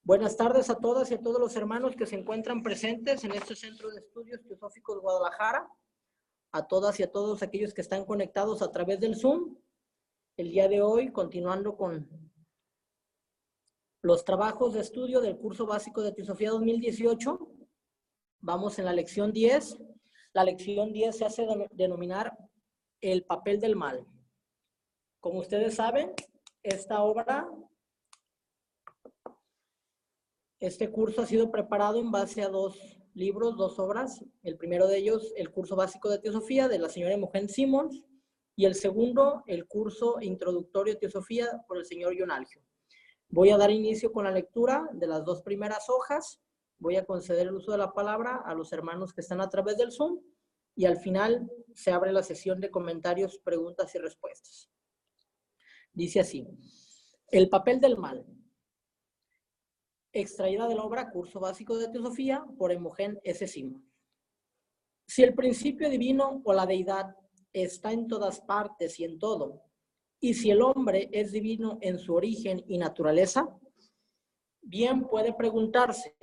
Buenas tardes a todas y a todos los hermanos que se encuentran presentes en este Centro de Estudios Teosóficos Guadalajara, a todas y a todos aquellos que están conectados a través del Zoom. El día de hoy, continuando con los trabajos de estudio del curso básico de Teosofía 2018, vamos en la lección 10. La lección 10 se hace denominar el papel del mal. Como ustedes saben, este curso ha sido preparado en base a dos libros, dos obras. El primero de ellos, el curso básico de Teosofía de la señora Imogen Simmons, y el segundo, el curso introductorio de Teosofía por el señor John Algio. Voy a dar inicio con la lectura de las dos primeras hojas. Voy a conceder el uso de la palabra a los hermanos que están a través del Zoom y al final se abre la sesión de comentarios, preguntas y respuestas. Dice así: el papel del mal. Extraída de la obra Curso Básico de Teosofía por Imogen S. Simmons. Si el principio divino o la deidad está en todas partes y en todo, y si el hombre es divino en su origen y naturaleza, bien puede preguntarse,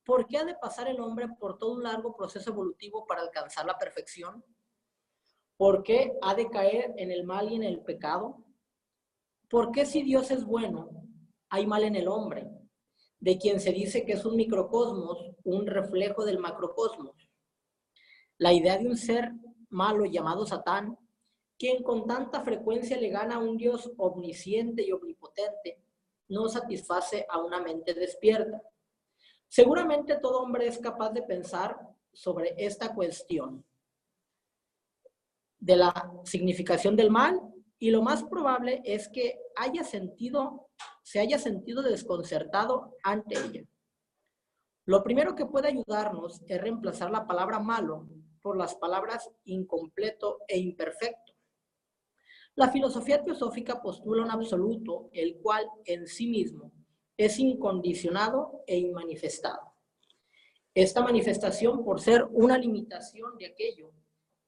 ¿por qué ha de pasar el hombre por todo un largo proceso evolutivo para alcanzar la perfección? ¿Por qué ha de caer en el mal y en el pecado? ¿Por qué si Dios es bueno, hay mal en el hombre, de quien se dice que es un microcosmos, un reflejo del macrocosmos? La idea de un ser malo llamado Satán, quien con tanta frecuencia le gana a un Dios omnisciente y omnipotente, no satisface a una mente despierta. Seguramente todo hombre es capaz de pensar sobre esta cuestión de la significación del mal, y lo más probable es que se haya sentido desconcertado ante ella. Lo primero que puede ayudarnos es reemplazar la palabra malo por las palabras incompleto e imperfecto. La filosofía teosófica postula un absoluto, el cual en sí mismo es incondicionado e inmanifestado. Esta manifestación, por ser una limitación de aquello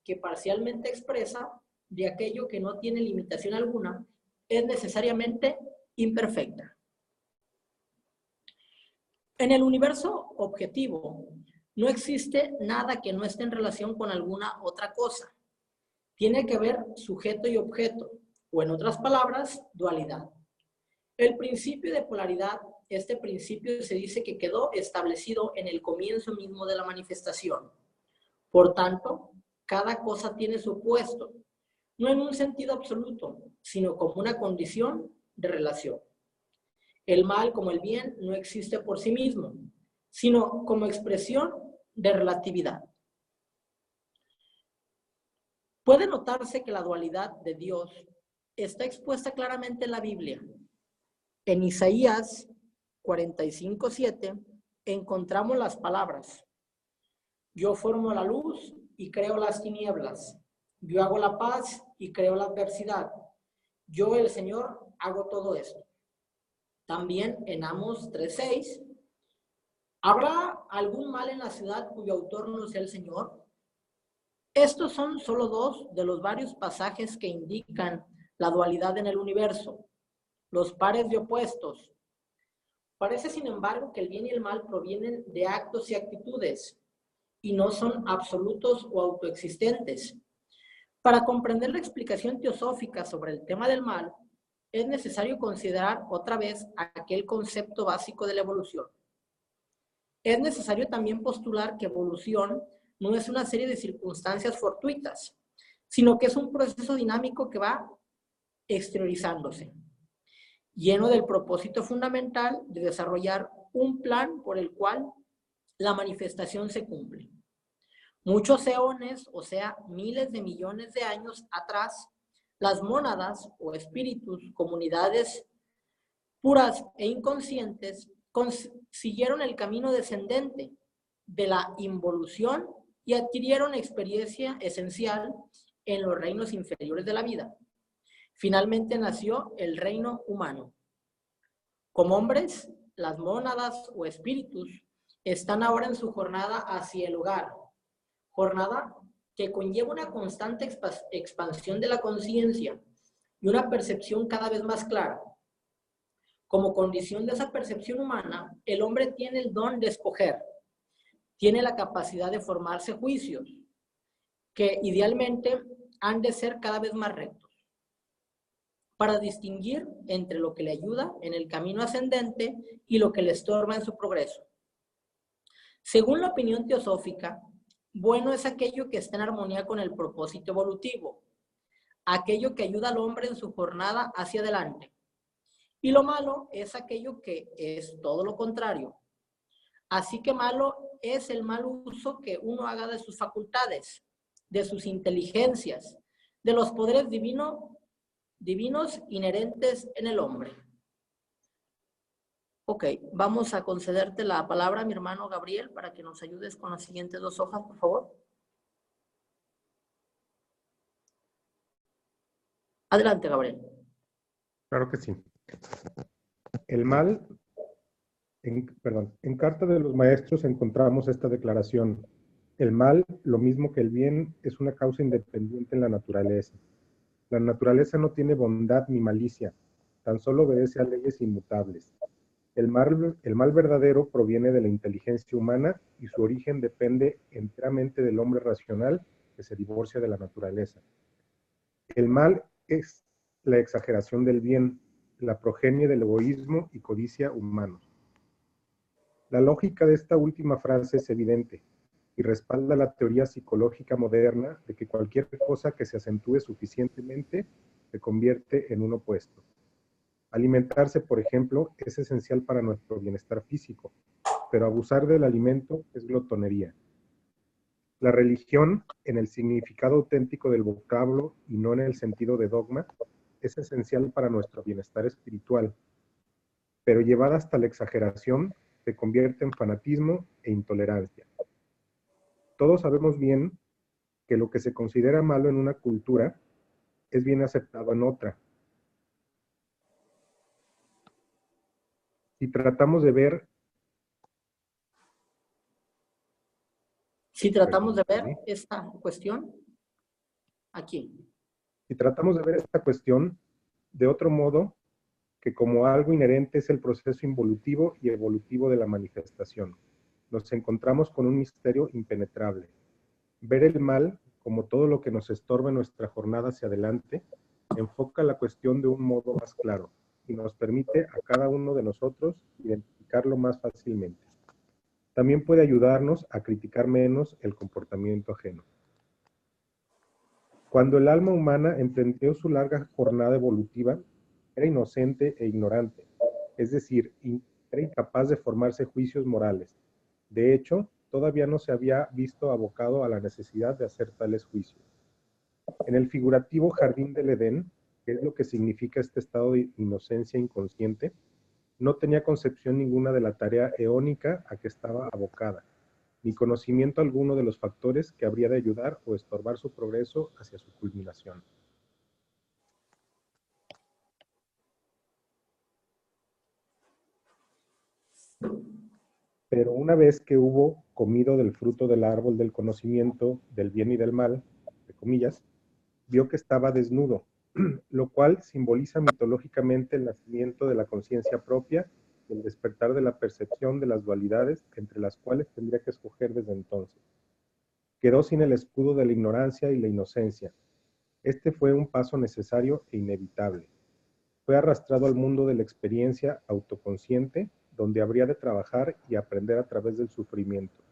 que parcialmente expresa, de aquello que no tiene limitación alguna, es necesariamente imperfecta. En el universo objetivo, no existe nada que no esté en relación con alguna otra cosa. Tiene que haber sujeto y objeto, o en otras palabras, dualidad. El principio de polaridad, este principio se dice que quedó establecido en el comienzo mismo de la manifestación. Por tanto, cada cosa tiene su opuesto, no en un sentido absoluto, sino como una condición de relación. El mal, como el bien, no existe por sí mismo, sino como expresión de relatividad. Puede notarse que la dualidad de Dios está expuesta claramente en la Biblia. En Isaías 45:7 encontramos las palabras: yo formo la luz y creo las tinieblas. Yo hago la paz y creo la adversidad. Yo, el Señor, hago todo esto. También en Amos 3:6, ¿habrá algún mal en la ciudad cuyo autor no sea el Señor? Estos son solo dos de los varios pasajes que indican la dualidad en el universo, los pares de opuestos. Parece, sin embargo, que el bien y el mal provienen de actos y actitudes y no son absolutos o autoexistentes. Para comprender la explicación teosófica sobre el tema del mal, es necesario considerar otra vez aquel concepto básico de la evolución. Es necesario también postular que evolución no es una serie de circunstancias fortuitas, sino que es un proceso dinámico que va exteriorizándose, lleno del propósito fundamental de desarrollar un plan por el cual la manifestación se cumple. Muchos eones, o sea, miles de millones de años atrás, las mónadas o espíritus, comunidades puras e inconscientes, siguieron el camino descendente de la involución y adquirieron experiencia esencial en los reinos inferiores de la vida. Finalmente nació el reino humano. Como hombres, las mónadas o espíritus están ahora en su jornada hacia el hogar, jornada que conlleva una constante expansión de la conciencia y una percepción cada vez más clara. Como condición de esa percepción humana, el hombre tiene el don de escoger, tiene la capacidad de formarse juicios, que idealmente han de ser cada vez más rectos, para distinguir entre lo que le ayuda en el camino ascendente y lo que le estorba en su progreso. Según la opinión teosófica, bueno es aquello que está en armonía con el propósito evolutivo, aquello que ayuda al hombre en su jornada hacia adelante. Y lo malo es aquello que es todo lo contrario. Así que malo es el mal uso que uno haga de sus facultades, de sus inteligencias, de los poderes divinos inherentes en el hombre. Ok, vamos a concederte la palabra, mi hermano Gabriel, para que nos ayudes con las siguientes 2 hojas, por favor. Adelante, Gabriel. Claro que sí. El mal, en Carta de los Maestros encontramos esta declaración. El mal, lo mismo que el bien, es una causa independiente en la naturaleza. La naturaleza no tiene bondad ni malicia, tan solo obedece a leyes inmutables. El mal verdadero proviene de la inteligencia humana y su origen depende enteramente del hombre racional que se divorcia de la naturaleza. El mal es la exageración del bien, la progenie del egoísmo y codicia humanos. La lógica de esta última frase es evidente y respalda la teoría psicológica moderna de que cualquier cosa que se acentúe suficientemente se convierte en un opuesto. Alimentarse, por ejemplo, es esencial para nuestro bienestar físico, pero abusar del alimento es glotonería. La religión, en el significado auténtico del vocablo y no en el sentido de dogma, es esencial para nuestro bienestar espiritual, pero llevada hasta la exageración, se convierte en fanatismo e intolerancia. Todos sabemos bien que lo que se considera malo en una cultura es bien aceptado en otra. Si tratamos de ver... Si tratamos de ver esta cuestión, aquí. Si tratamos de ver esta cuestión de otro modo, que como algo inherente es el proceso involutivo y evolutivo de la manifestación, nos encontramos con un misterio impenetrable. Ver el mal, como todo lo que nos estorba en nuestra jornada hacia adelante, enfoca la cuestión de un modo más claro y nos permite a cada uno de nosotros identificarlo más fácilmente. También puede ayudarnos a criticar menos el comportamiento ajeno. Cuando el alma humana emprendió su larga jornada evolutiva, era inocente e ignorante, es decir, era incapaz de formarse juicios morales. De hecho, todavía no se había visto abocado a la necesidad de hacer tales juicios. En el figurativo jardín del Edén, que es lo que significa este estado de inocencia inconsciente, no tenía concepción ninguna de la tarea eónica a que estaba abocada, ni conocimiento alguno de los factores que habría de ayudar o estorbar su progreso hacia su culminación. Pero una vez que hubo comido del fruto del árbol del conocimiento del bien y del mal, de comillas, vio que estaba desnudo, lo cual simboliza mitológicamente el nacimiento de la conciencia propia y el despertar de la percepción de las dualidades entre las cuales tendría que escoger desde entonces. Quedó sin el escudo de la ignorancia y la inocencia. Este fue un paso necesario e inevitable. Fue arrastrado al mundo de la experiencia autoconsciente, donde habría de trabajar y aprender a través del sufrimiento.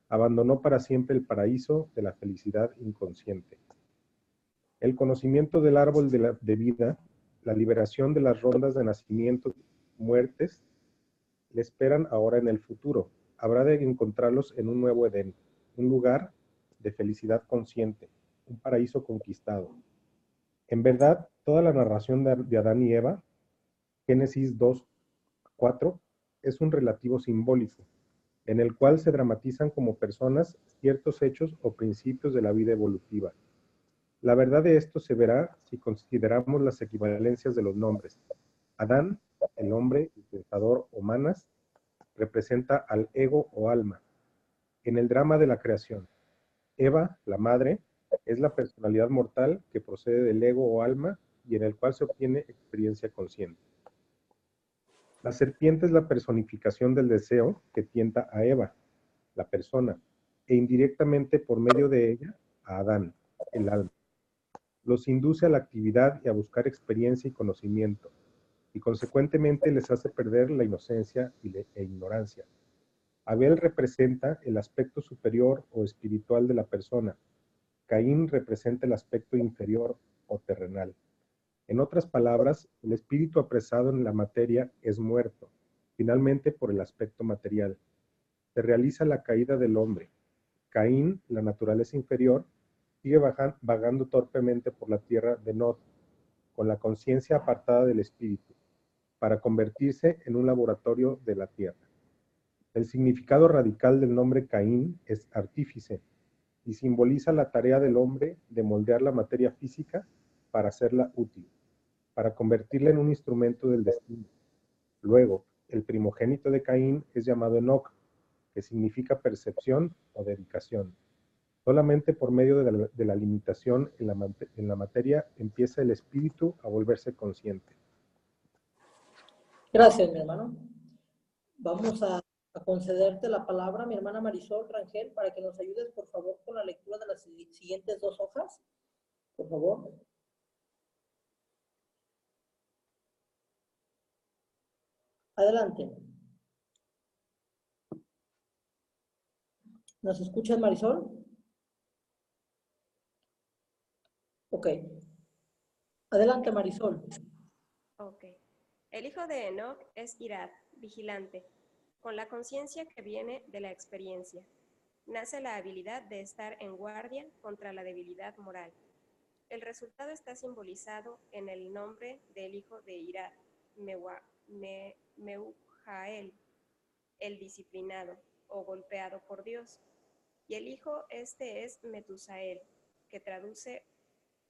Abandonó para siempre el paraíso de la felicidad inconsciente. El conocimiento del árbol de vida, la liberación de las rondas de nacimientos y muertes, le esperan ahora en el futuro. Habrá de encontrarlos en un nuevo Edén, un lugar de felicidad consciente, un paraíso conquistado. En verdad, toda la narración de Adán y Eva, Génesis 2:4, es un relativo simbólico, en el cual se dramatizan como personas ciertos hechos o principios de la vida evolutiva. La verdad de esto se verá si consideramos las equivalencias de los nombres. Adán, el hombre, el pensador o manas, representa al ego o alma, en el drama de la creación. Eva, la madre, es la personalidad mortal que procede del ego o alma y en el cual se obtiene experiencia consciente. La serpiente es la personificación del deseo que tienta a Eva, la persona, e indirectamente por medio de ella a Adán, el alma. Los induce a la actividad y a buscar experiencia y conocimiento, y consecuentemente les hace perder la inocencia e ignorancia. Abel representa el aspecto superior o espiritual de la persona. Caín representa el aspecto inferior o terrenal. En otras palabras, el espíritu apresado en la materia es muerto, finalmente por el aspecto material. Se realiza la caída del hombre. Caín, la naturaleza inferior, sigue vagando torpemente por la tierra de Nod, con la conciencia apartada del espíritu, para convertirse en un laboratorio de la tierra. El significado radical del nombre Caín es artífice y simboliza la tarea del hombre de moldear la materia física para hacerla útil, para convertirla en un instrumento del destino. Luego, el primogénito de Caín es llamado Enoc, que significa percepción o dedicación. Solamente por medio de la limitación en la materia empieza el espíritu a volverse consciente. Gracias, mi hermano. Vamos a concederte la palabra, mi hermana Marisol Rangel, para que nos ayudes, por favor, con la lectura de las siguientes 2 hojas. Por favor. Adelante. ¿Nos escuchas, Marisol? Ok. Adelante, Marisol. Ok. El hijo de Enoc es Irad, vigilante, con la conciencia que viene de la experiencia. Nace la habilidad de estar en guardia contra la debilidad moral. El resultado está simbolizado en el nombre del hijo de Irad, Meujael, el disciplinado o golpeado por Dios. Y el hijo este es Metusael, que traduce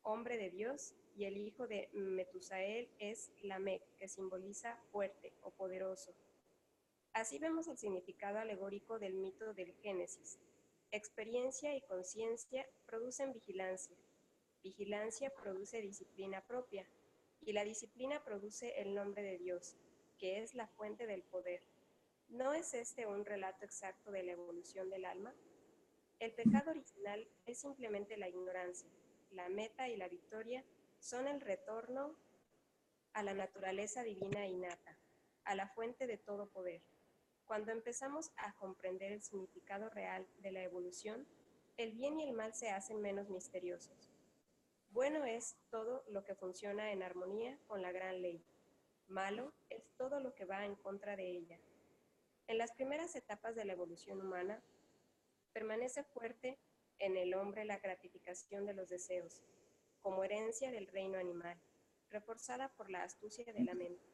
hombre de Dios, y el hijo de Metusael es Lamec, que simboliza fuerte o poderoso. Así vemos el significado alegórico del mito del Génesis. Experiencia y conciencia producen vigilancia. Vigilancia produce disciplina propia, y la disciplina produce el nombre de Dios, que es la fuente del poder. ¿No es este un relato exacto de la evolución del alma? El pecado original es simplemente la ignorancia. La meta y la victoria son el retorno a la naturaleza divina innata, a la fuente de todo poder. Cuando empezamos a comprender el significado real de la evolución, el bien y el mal se hacen menos misteriosos. Bueno es todo lo que funciona en armonía con la gran ley. Malo es todo lo que va en contra de ella. En las primeras etapas de la evolución humana, permanece fuerte en el hombre la gratificación de los deseos, como herencia del reino animal, reforzada por la astucia de la mente.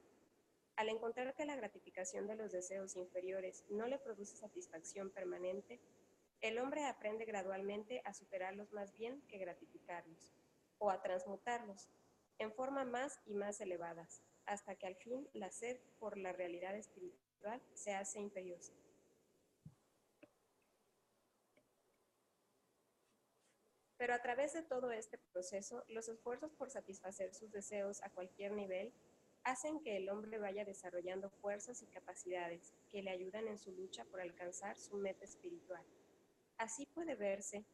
Al encontrar que la gratificación de los deseos inferiores no le produce satisfacción permanente, el hombre aprende gradualmente a superarlos más bien que gratificarlos, o a transmutarlos en forma más y más elevadas, hasta que al fin la sed por la realidad espiritual se hace imperiosa. Pero a través de todo este proceso, los esfuerzos por satisfacer sus deseos a cualquier nivel hacen que el hombre vaya desarrollando fuerzas y capacidades que le ayudan en su lucha por alcanzar su meta espiritual. Así puede verse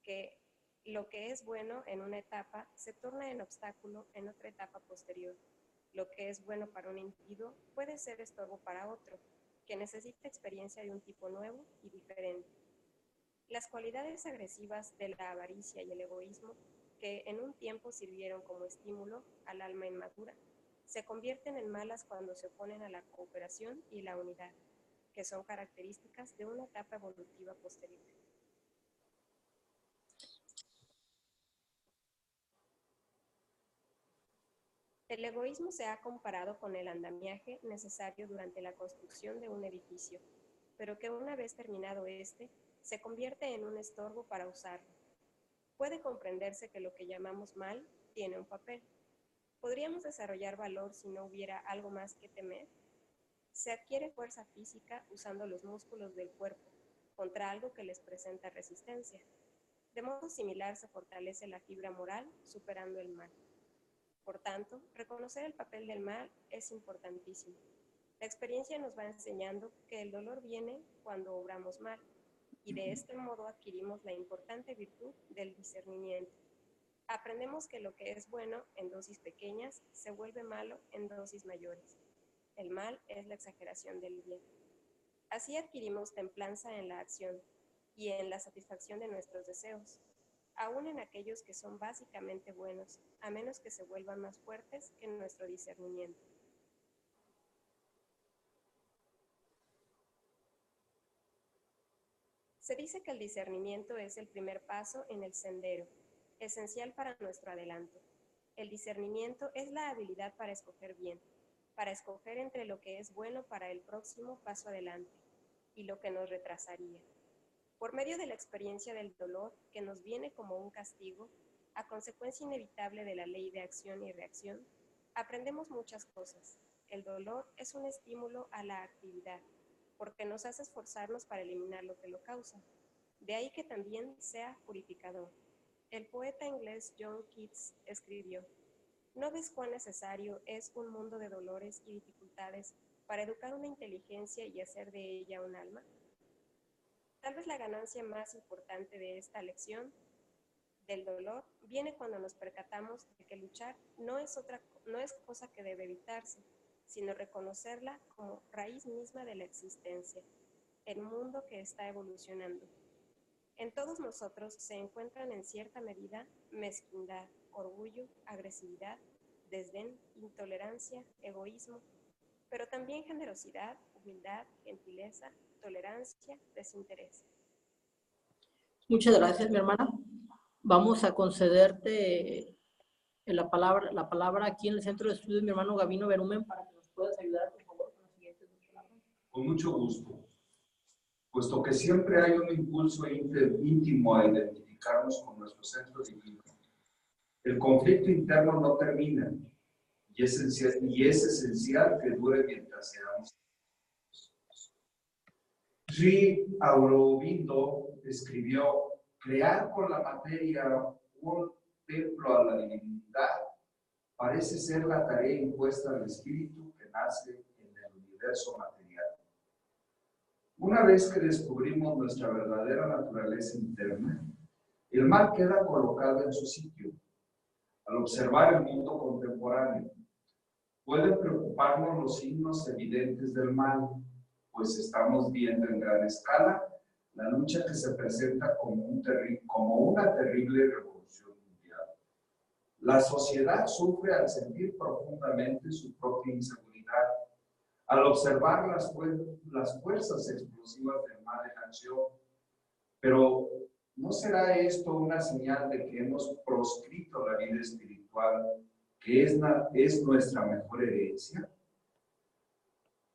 que lo que es bueno en una etapa se torna en obstáculo en otra etapa posterior. Lo que es bueno para un individuo puede ser estorbo para otro, que necesita experiencia de un tipo nuevo y diferente. Las cualidades agresivas de la avaricia y el egoísmo, que en un tiempo sirvieron como estímulo al alma inmadura, se convierten en malas cuando se oponen a la cooperación y la unidad, que son características de una etapa evolutiva posterior. El egoísmo se ha comparado con el andamiaje necesario durante la construcción de un edificio, pero que una vez terminado este, se convierte en un estorbo para usarlo. Puede comprenderse que lo que llamamos mal tiene un papel. ¿Podríamos desarrollar valor si no hubiera algo más que temer? Se adquiere fuerza física usando los músculos del cuerpo contra algo que les presenta resistencia. De modo similar se fortalece la fibra moral superando el mal. Por tanto, reconocer el papel del mal es importantísimo. La experiencia nos va enseñando que el dolor viene cuando obramos mal, y de este modo adquirimos la importante virtud del discernimiento. Aprendemos que lo que es bueno en dosis pequeñas se vuelve malo en dosis mayores. El mal es la exageración del bien. Así adquirimos templanza en la acción y en la satisfacción de nuestros deseos, aún en aquellos que son básicamente buenos, a menos que se vuelvan más fuertes que nuestro discernimiento. Se dice que el discernimiento es el primer paso en el sendero, esencial para nuestro adelanto. El discernimiento es la habilidad para escoger bien, para escoger entre lo que es bueno para el próximo paso adelante y lo que nos retrasaría. Por medio de la experiencia del dolor, que nos viene como un castigo, a consecuencia inevitable de la ley de acción y reacción, aprendemos muchas cosas. El dolor es un estímulo a la actividad, porque nos hace esforzarnos para eliminar lo que lo causa. De ahí que también sea purificador. El poeta inglés John Keats escribió: ¿no ves cuán necesario es un mundo de dolores y dificultades para educar una inteligencia y hacer de ella un alma? Tal vez la ganancia más importante de esta lección del dolor viene cuando nos percatamos de que luchar no es cosa que debe evitarse, sino reconocerla como raíz misma de la existencia, el mundo que está evolucionando. En todos nosotros se encuentran en cierta medida mezquindad, orgullo, agresividad, desdén, intolerancia, egoísmo, pero también generosidad, humildad, gentileza, tolerancia, desinterés. Muchas gracias, mi hermana. Vamos a concederte la palabra aquí en el Centro de Estudios, mi hermano Gabino Berumen, para que nos puedas ayudar, por favor, con las siguientes dos palabras. Con mucho gusto. Puesto que siempre hay un impulso íntimo a identificarnos con nuestro centro divino, el conflicto interno no termina y es esencial que dure mientras seamos. Sri Aurobindo escribió: crear con la materia un templo a la divinidad parece ser la tarea impuesta al espíritu que nace en el universo material. Una vez que descubrimos nuestra verdadera naturaleza interna, el mal queda colocado en su sitio. Al observar el mundo contemporáneo, pueden preocuparnos los signos evidentes del mal, pues estamos viendo en gran escala la lucha que se presenta como una terrible revolución mundial. La sociedad sufre al sentir profundamente su propia inseguridad, al observar las fuerzas explosivas del mal en acción. Pero, ¿no será esto una señal de que hemos proscrito la vida espiritual, que es nuestra mejor herencia?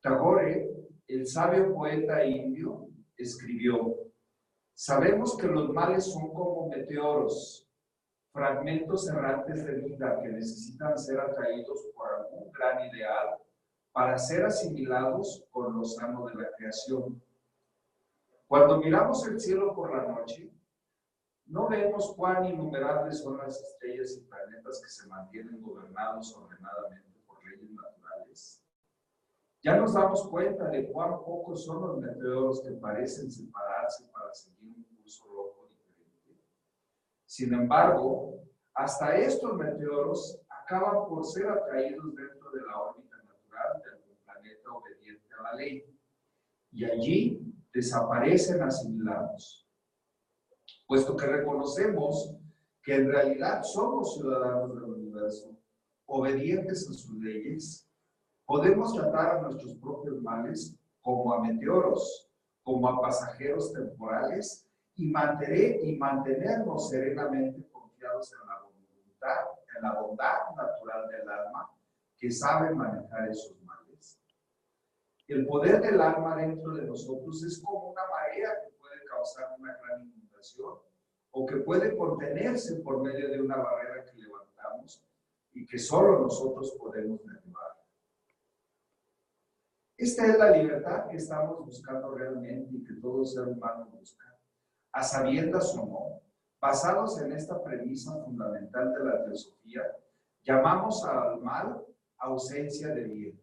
Tagore, el sabio poeta indio, escribió: sabemos que los males son como meteoros, fragmentos errantes de vida que necesitan ser atraídos por algún gran ideal para ser asimilados con lo sano de la creación. Cuando miramos el cielo por la noche, no vemos cuán innumerables son las estrellas y planetas que se mantienen gobernados ordenadamente por leyes naturales. Ya nos damos cuenta de cuán pocos son los meteoros que parecen separarse para seguir un curso loco diferente. Sin embargo, hasta estos meteoros acaban por ser atraídos dentro de la órbita natural de algún planeta obediente a la ley, y allí desaparecen asimilados. Puesto que reconocemos que en realidad somos ciudadanos del universo, obedientes a sus leyes, podemos tratar a nuestros propios males como a meteoros, como a pasajeros temporales, y mantenernos serenamente confiados en la bondad natural del alma que sabe manejar esos males. El poder del alma dentro de nosotros es como una marea que puede causar una gran inundación o que puede contenerse por medio de una barrera que levantamos y que solo nosotros podemos derribar. Esta es la libertad que estamos buscando realmente y que todo ser humano busca, a sabiendas o no. Basados en esta premisa fundamental de la teosofía, llamamos al mal ausencia de bien.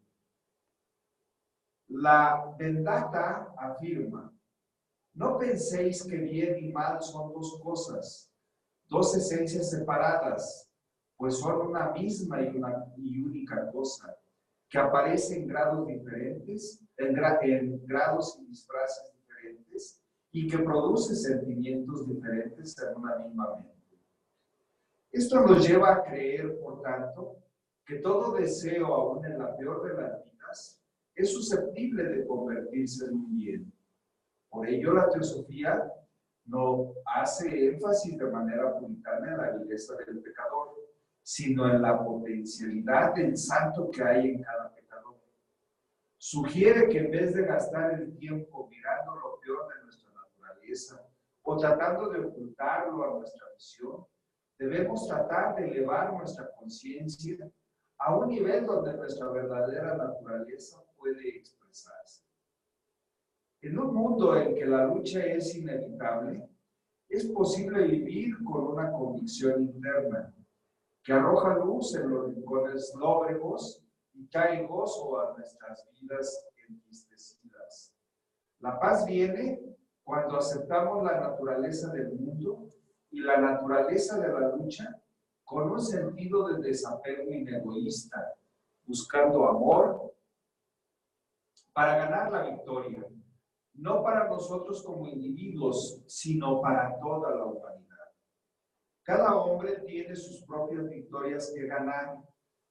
La Vendata afirma: no penséis que bien y mal son dos cosas, dos esencias separadas, pues son una misma y única cosa, que aparece en grados diferentes, en grados y disfraces diferentes, y que produce sentimientos diferentes en una misma mente. Esto nos lleva a creer, por tanto, que todo deseo, aún en la peor de las vidas, es susceptible de convertirse en un bien. Por ello, la teosofía no hace énfasis de manera puritana en la vileza del pecador, sino en la potencialidad del santo que hay en cada pecador. Sugiere que en vez de gastar el tiempo mirando lo peor de nuestra naturaleza o tratando de ocultarlo a nuestra visión, debemos tratar de elevar nuestra conciencia a un nivel donde nuestra verdadera naturaleza puede expresarse. En un mundo en que la lucha es inevitable, es posible vivir con una convicción interna que arroja luz en los rincones lóbregos y trae gozo a nuestras vidas entristecidas. La paz viene cuando aceptamos la naturaleza del mundo y la naturaleza de la lucha con un sentido de desapego inegoísta, buscando amor para ganar la victoria, no para nosotros como individuos, sino para toda la humanidad. Cada hombre tiene sus propias victorias que ganar,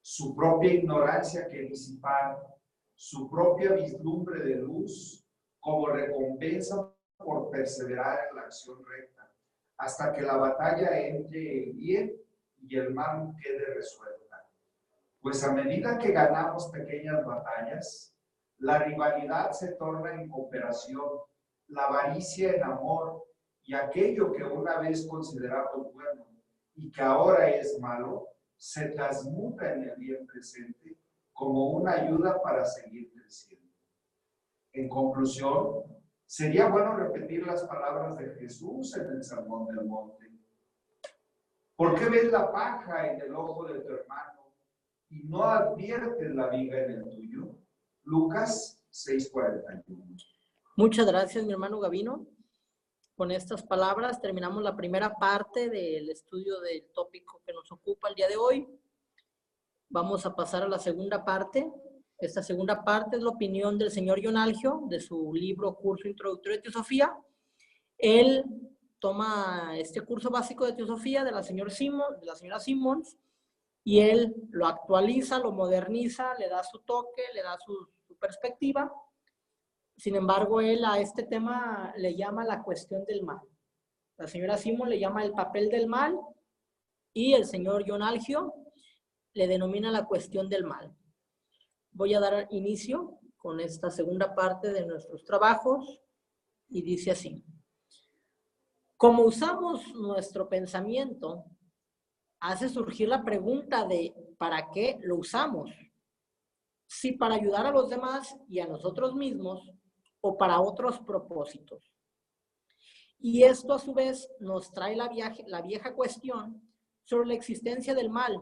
su propia ignorancia que disipar, su propia vislumbre de luz como recompensa por perseverar en la acción recta, hasta que la batalla entre el bien y el mal quede resuelta. Pues a medida que ganamos pequeñas batallas, la rivalidad se torna en cooperación, la avaricia en amor, y aquello que una vez consideramos bueno y que ahora es malo, se transmuta en el bien presente como una ayuda para seguir creciendo. En conclusión, sería bueno repetir las palabras de Jesús en el Sermón del Monte. ¿Por qué ves la paja en el ojo de tu hermano y no adviertes la viga en el tuyo? Lucas 6:41. Muchas gracias, mi hermano Gavino. Con estas palabras terminamos la primera parte del estudio del tópico que nos ocupa el día de hoy. Vamos a pasar a la segunda parte. Esta segunda parte es la opinión del señor Ionalgio de su libro Curso Introductorio de Teosofía. Él toma este curso básico de teosofía de la señora Simmons y él lo actualiza, lo moderniza, le da su toque, le da su perspectiva. Sin embargo, él a este tema le llama la cuestión del mal. La señora Simmons le llama el papel del mal y el señor Ionalgio le denomina la cuestión del mal. Voy a dar inicio con esta segunda parte de nuestros trabajos y dice así. Como usamos nuestro pensamiento, hace surgir la pregunta de ¿para qué lo usamos? Si para ayudar a los demás y a nosotros mismos o para otros propósitos. Y esto a su vez nos trae la vieja cuestión sobre la existencia del mal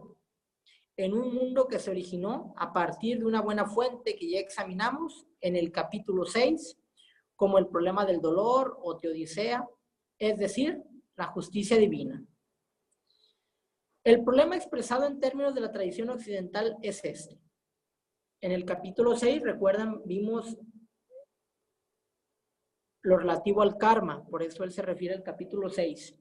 en un mundo que se originó a partir de una buena fuente que ya examinamos en el capítulo 6, como el problema del dolor o teodicea, es decir, la justicia divina. El problema expresado en términos de la tradición occidental es este. En el capítulo 6, recuerdan, vimos lo relativo al karma, por eso él se refiere al capítulo 6.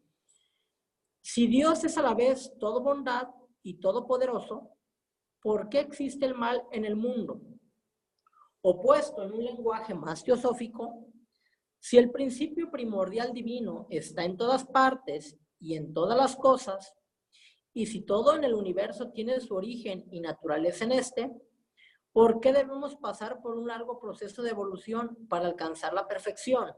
Si Dios es a la vez todo bondad y todopoderoso, ¿por qué existe el mal en el mundo? Opuesto en un lenguaje más teosófico, si el principio primordial divino está en todas partes y en todas las cosas, y si todo en el universo tiene su origen y naturaleza en este, ¿por qué debemos pasar por un largo proceso de evolución para alcanzar la perfección?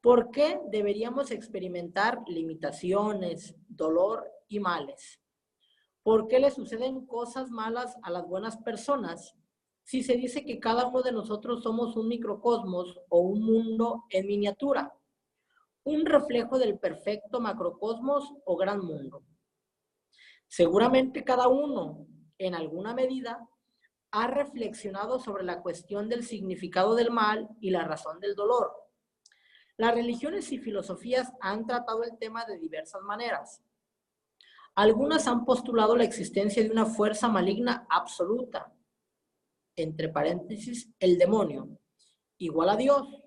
¿Por qué deberíamos experimentar limitaciones, dolor y males? ¿Por qué le suceden cosas malas a las buenas personas si se dice que cada uno de nosotros somos un microcosmos o un mundo en miniatura? Un reflejo del perfecto macrocosmos o gran mundo. Seguramente cada uno, en alguna medida, ha reflexionado sobre la cuestión del significado del mal y la razón del dolor. Las religiones y filosofías han tratado el tema de diversas maneras. Algunas han postulado la existencia de una fuerza maligna absoluta, entre paréntesis, el demonio, igual a Dios.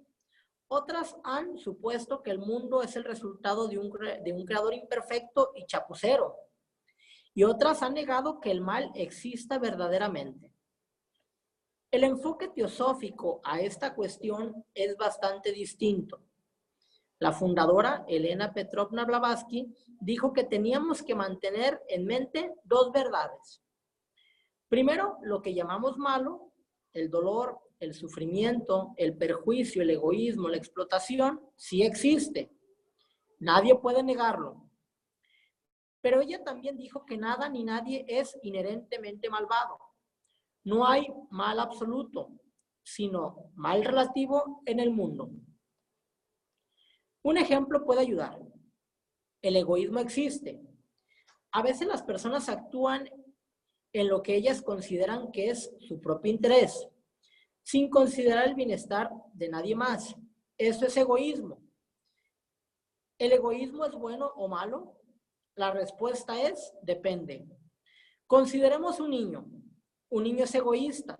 Otras han supuesto que el mundo es el resultado de un creador imperfecto y chapucero. Y otras han negado que el mal exista verdaderamente. El enfoque teosófico a esta cuestión es bastante distinto. La fundadora, Elena Petrovna Blavatsky, dijo que teníamos que mantener en mente dos verdades. Primero, lo que llamamos malo, el dolor, el sufrimiento, el perjuicio, el egoísmo, la explotación, sí existe. Nadie puede negarlo. Pero ella también dijo que nada ni nadie es inherentemente malvado. No hay mal absoluto, sino mal relativo en el mundo. Un ejemplo puede ayudar. El egoísmo existe. A veces las personas actúan en lo que ellas consideran que es su propio interés, sin considerar el bienestar de nadie más. Eso es egoísmo. ¿El egoísmo es bueno o malo? La respuesta es, depende. Consideremos un niño. Un niño es egoísta.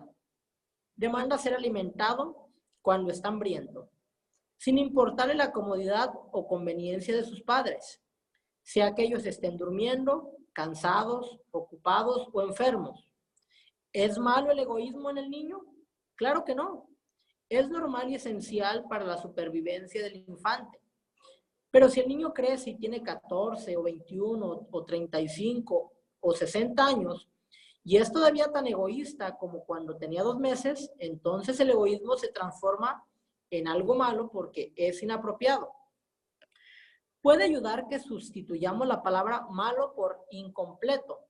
Demanda ser alimentado cuando está hambriento, sin importarle la comodidad o conveniencia de sus padres, sea que ellos estén durmiendo, cansados, ocupados o enfermos. ¿Es malo el egoísmo en el niño? Claro que no. Es normal y esencial para la supervivencia del infante. Pero si el niño crece y tiene 14 o 21 o 35 o 60 años y es todavía tan egoísta como cuando tenía 2 meses, entonces el egoísmo se transforma en algo malo porque es inapropiado. Puede ayudar que sustituyamos la palabra malo por incompleto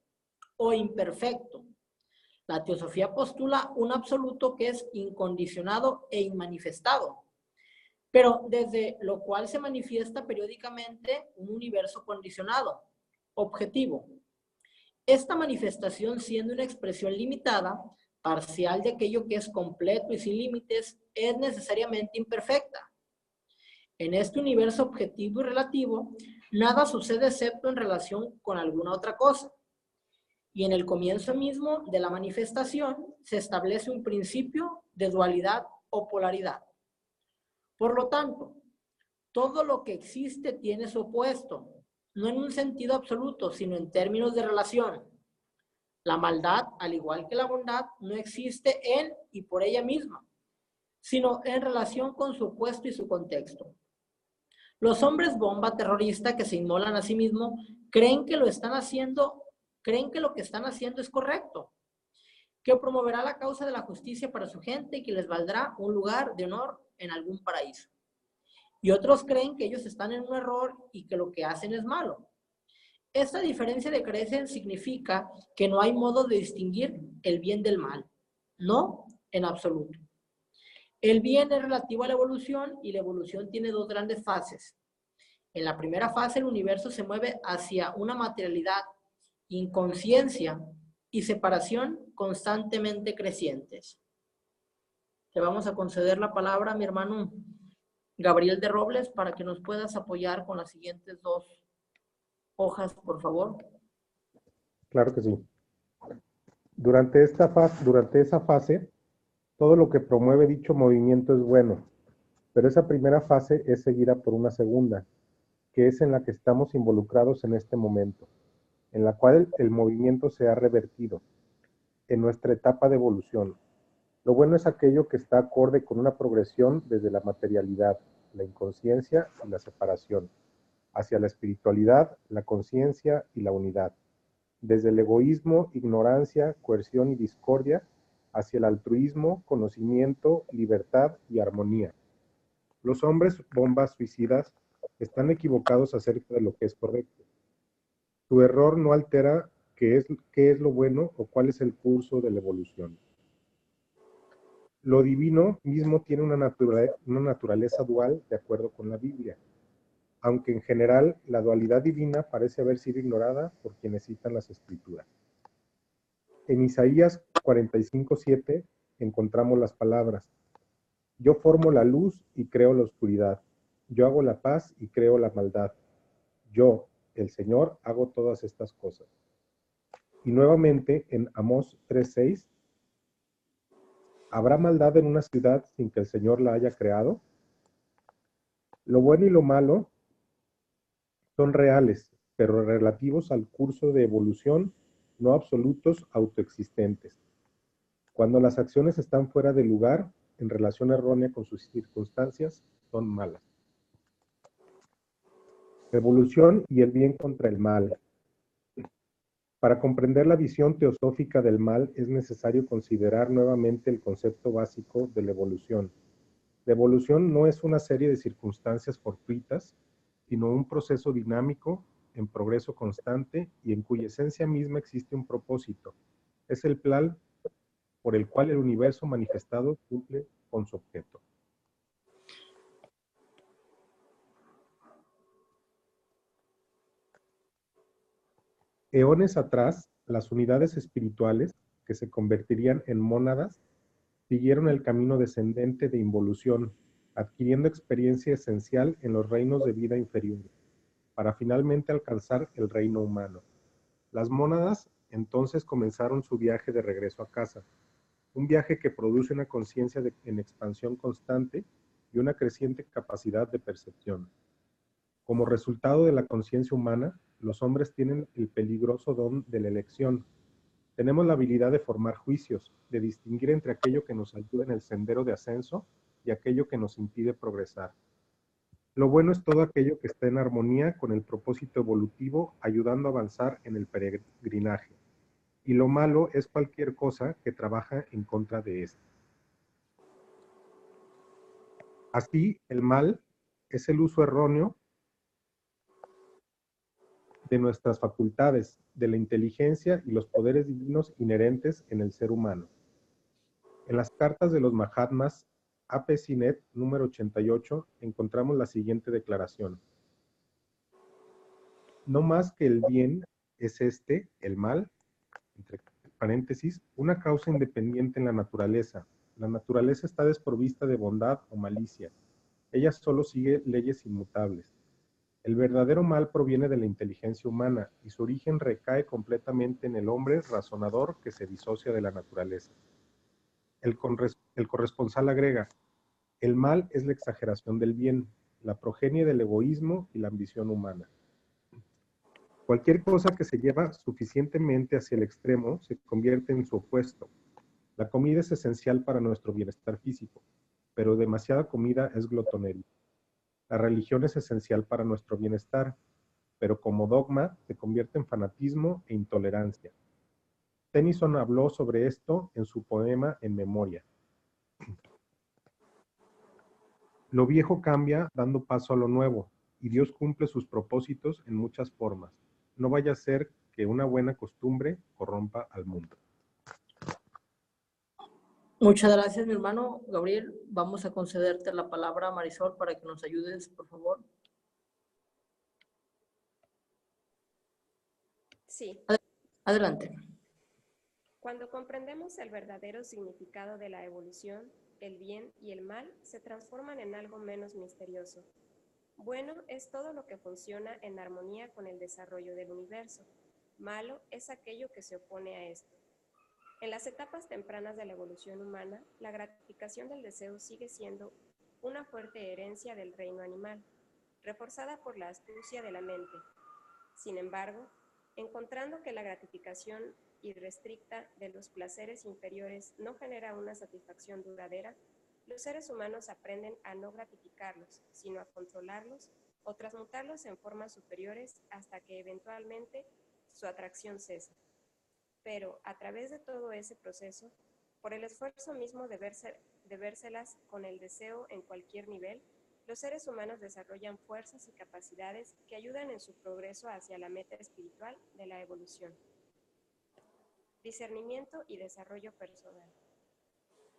o imperfecto. La teosofía postula un absoluto que es incondicionado e inmanifestado, pero desde lo cual se manifiesta periódicamente un universo condicionado, objetivo. Esta manifestación, siendo una expresión limitada, parcial de aquello que es completo y sin límites, es necesariamente imperfecta. En este universo objetivo y relativo, nada sucede excepto en relación con alguna otra cosa. Y en el comienzo mismo de la manifestación se establece un principio de dualidad o polaridad. Por lo tanto, todo lo que existe tiene su opuesto, no en un sentido absoluto, sino en términos de relación. La maldad, al igual que la bondad, no existe en y por ella misma, sino en relación con su opuesto y su contexto. Los hombres bomba terroristas que se inmolan a sí mismos creen que lo que están haciendo es correcto, que promoverá la causa de la justicia para su gente y que les valdrá un lugar de honor en algún paraíso. Y otros creen que ellos están en un error y que lo que hacen es malo. Esta diferencia de creencia significa que no hay modo de distinguir el bien del mal. No, en absoluto. El bien es relativo a la evolución y la evolución tiene dos grandes fases. En la primera fase el universo se mueve hacia una materialidad, inconsciencia y separación constantemente crecientes. Te vamos a conceder la palabra a mi hermano Gabriel de Robles para que nos puedas apoyar con las siguientes 2 hojas, por favor. Claro que sí. Durante esa fase, todo lo que promueve dicho movimiento es bueno, pero esa primera fase es seguida por una segunda, que es en la que estamos involucrados en este momento, en la cual el movimiento se ha revertido, en nuestra etapa de evolución. Lo bueno es aquello que está acorde con una progresión desde la materialidad, la inconsciencia y la separación, hacia la espiritualidad, la conciencia y la unidad. Desde el egoísmo, ignorancia, coerción y discordia, hacia el altruismo, conocimiento, libertad y armonía. Los hombres bombas suicidas están equivocados acerca de lo que es correcto. Su error no altera qué es lo bueno o cuál es el curso de la evolución. Lo divino mismo tiene una naturaleza dual de acuerdo con la Biblia, aunque en general la dualidad divina parece haber sido ignorada por quienes citan las Escrituras. En Isaías 45:7 encontramos las palabras: yo formo la luz y creo la oscuridad. Yo hago la paz y creo la maldad. Yo, el Señor, hago todas estas cosas. Y nuevamente en Amós 3:6, ¿habrá maldad en una ciudad sin que el Señor la haya creado? Lo bueno y lo malo son reales, pero relativos al curso de evolución, no absolutos autoexistentes. Cuando las acciones están fuera de lugar, en relación errónea con sus circunstancias, son malas. Evolución y el bien contra el mal. Para comprender la visión teosófica del mal es necesario considerar nuevamente el concepto básico de la evolución. La evolución no es una serie de circunstancias fortuitas, sino un proceso dinámico, en progreso constante y en cuya esencia misma existe un propósito. Es el plan por el cual el universo manifestado cumple con su objeto. Eones atrás, las unidades espirituales, que se convertirían en mónadas, siguieron el camino descendente de involución, adquiriendo experiencia esencial en los reinos de vida inferiores, para finalmente alcanzar el reino humano. Las mónadas entonces comenzaron su viaje de regreso a casa, un viaje que produce una conciencia en expansión constante y una creciente capacidad de percepción. Como resultado de la conciencia humana, los hombres tienen el peligroso don de la elección. Tenemos la habilidad de formar juicios, de distinguir entre aquello que nos ayuda en el sendero de ascenso y aquello que nos impide progresar. Lo bueno es todo aquello que está en armonía con el propósito evolutivo, ayudando a avanzar en el peregrinaje. Y lo malo es cualquier cosa que trabaja en contra de esto. Así, el mal es el uso erróneo de nuestras facultades, de la inteligencia y los poderes divinos inherentes en el ser humano. En las cartas de los Mahatmas, A.P. Sinet, número 88, encontramos la siguiente declaración. No más que el bien es el mal, entre paréntesis, una causa independiente en la naturaleza. La naturaleza está desprovista de bondad o malicia. Ella solo sigue leyes inmutables. El verdadero mal proviene de la inteligencia humana y su origen recae completamente en el hombre razonador que se disocia de la naturaleza. El corresponsal agrega, el mal es la exageración del bien, la progenie del egoísmo y la ambición humana. Cualquier cosa que se lleva suficientemente hacia el extremo se convierte en su opuesto. La comida es esencial para nuestro bienestar físico, pero demasiada comida es glotonería. La religión es esencial para nuestro bienestar, pero como dogma se convierte en fanatismo e intolerancia. Tennyson habló sobre esto en su poema En Memoria. Lo viejo cambia dando paso a lo nuevo, y Dios cumple sus propósitos en muchas formas. No vaya a ser que una buena costumbre corrompa al mundo. Muchas gracias, mi hermano Gabriel. Vamos a concederte la palabra a Marisol para que nos ayudes, por favor. Sí. Adelante. Cuando comprendemos el verdadero significado de la evolución, el bien y el mal se transforman en algo menos misterioso. Bueno es todo lo que funciona en armonía con el desarrollo del universo. Malo es aquello que se opone a esto. En las etapas tempranas de la evolución humana, la gratificación del deseo sigue siendo una fuerte herencia del reino animal, reforzada por la astucia de la mente. Sin embargo, encontrando que la gratificación irrestricta de los placeres inferiores no genera una satisfacción duradera, los seres humanos aprenden a no gratificarlos, sino a controlarlos o transmutarlos en formas superiores hasta que eventualmente su atracción cesa. Pero a través de todo ese proceso, por el esfuerzo mismo de vérselas con el deseo en cualquier nivel, los seres humanos desarrollan fuerzas y capacidades que ayudan en su progreso hacia la meta espiritual de la evolución. Discernimiento y desarrollo personal.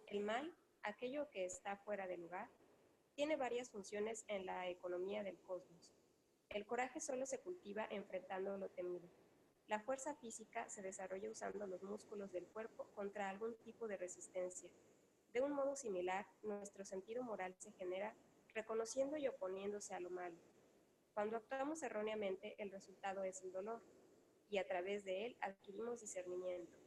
El mal, aquello que está fuera de lugar, tiene varias funciones en la economía del cosmos. El coraje solo se cultiva enfrentando lo temido. La fuerza física se desarrolla usando los músculos del cuerpo contra algún tipo de resistencia. De un modo similar, nuestro sentido moral se genera reconociendo y oponiéndose a lo malo. Cuando actuamos erróneamente, el resultado es el dolor, y a través de él adquirimos discernimiento.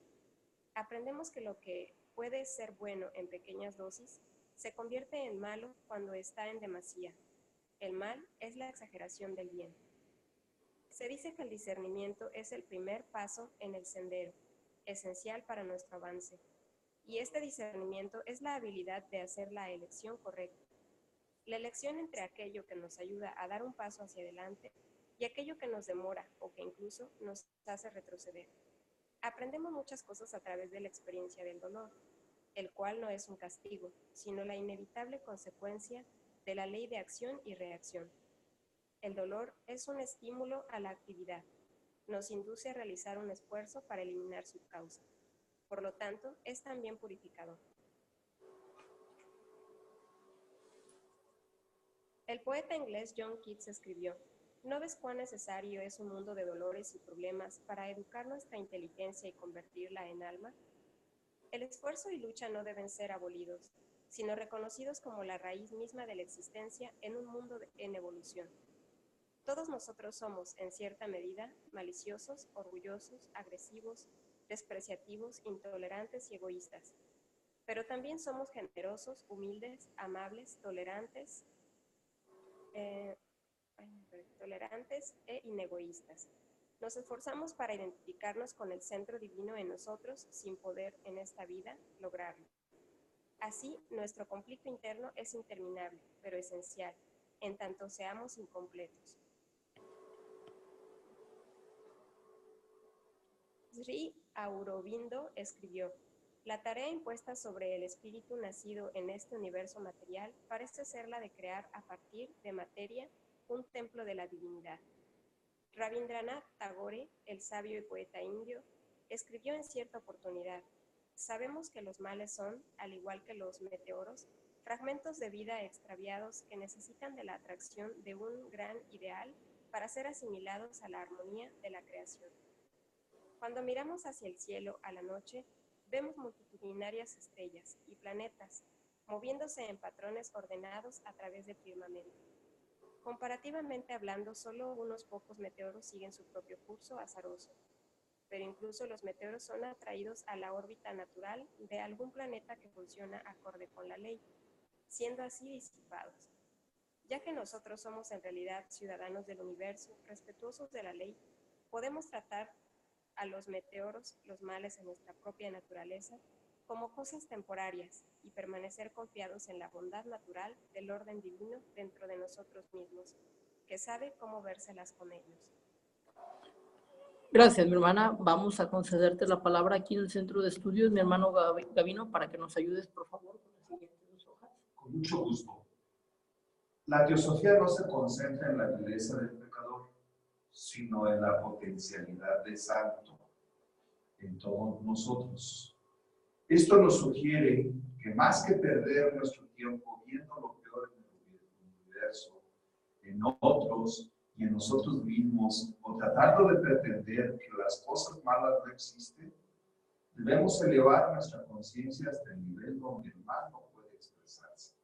Aprendemos que lo que puede ser bueno en pequeñas dosis se convierte en malo cuando está en demasía. El mal es la exageración del bien. Se dice que el discernimiento es el primer paso en el sendero, esencial para nuestro avance. Y este discernimiento es la habilidad de hacer la elección correcta. La elección entre aquello que nos ayuda a dar un paso hacia adelante y aquello que nos demora o que incluso nos hace retroceder. Aprendemos muchas cosas a través de la experiencia del dolor, el cual no es un castigo, sino la inevitable consecuencia de la ley de acción y reacción. El dolor es un estímulo a la actividad, nos induce a realizar un esfuerzo para eliminar su causa. Por lo tanto, es también purificador. El poeta inglés John Keats escribió: ¿no ves cuán necesario es un mundo de dolores y problemas para educar nuestra inteligencia y convertirla en alma? El esfuerzo y lucha no deben ser abolidos, sino reconocidos como la raíz misma de la existencia en un mundo en evolución. Todos nosotros somos, en cierta medida, maliciosos, orgullosos, agresivos, despreciativos, intolerantes y egoístas. Pero también somos generosos, humildes, amables, tolerantes e inegoístas. Nos esforzamos para identificarnos con el centro divino en nosotros sin poder en esta vida lograrlo. Así, nuestro conflicto interno es interminable, pero esencial, en tanto seamos incompletos. Sri Aurobindo escribió: la tarea impuesta sobre el espíritu nacido en este universo material parece ser la de crear a partir de materia un templo de la divinidad. Rabindranath Tagore, el sabio y poeta indio, escribió en cierta oportunidad: sabemos que los males son, al igual que los meteoros, fragmentos de vida extraviados que necesitan de la atracción de un gran ideal para ser asimilados a la armonía de la creación. Cuando miramos hacia el cielo a la noche, vemos multitudinarias estrellas y planetas moviéndose en patrones ordenados a través del firmamento. Comparativamente hablando, solo unos pocos meteoros siguen su propio curso azaroso, pero incluso los meteoros son atraídos a la órbita natural de algún planeta que funciona acorde con la ley, siendo así disipados. Ya que nosotros somos en realidad ciudadanos del universo, respetuosos de la ley, podemos tratar a los meteoros, los males en nuestra propia naturaleza, como cosas temporarias y permanecer confiados en la bondad natural del orden divino dentro de nosotros mismos, que sabe cómo vérselas con ellos. Gracias, mi hermana. Vamos a concederte la palabra aquí en el centro de estudios, mi hermano Gavino, para que nos ayudes, por favor, con las siguientes 2 hojas. Con mucho gusto. La teosofía no se concentra en la vileza del pecador, sino en la potencialidad de santo en todos nosotros. Esto nos sugiere que más que perder nuestro tiempo viendo lo peor en el universo, en otros y en nosotros mismos, o tratando de pretender que las cosas malas no existen, debemos elevar nuestra conciencia hasta el nivel donde el mal no puede expresarse.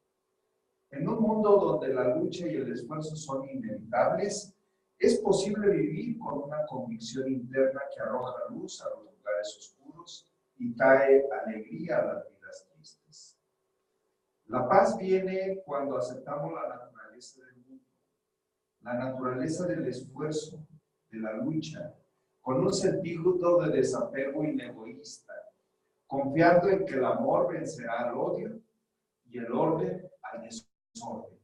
En un mundo donde la lucha y el esfuerzo son inevitables, es posible vivir con una convicción interna que arroja luz a los lugares oscuros y trae alegría a las vidas tristes. La paz viene cuando aceptamos la naturaleza del mundo, la naturaleza del esfuerzo, de la lucha, con un sentido de desapego inegoísta, confiando en que el amor vencerá al odio y el orden al desorden.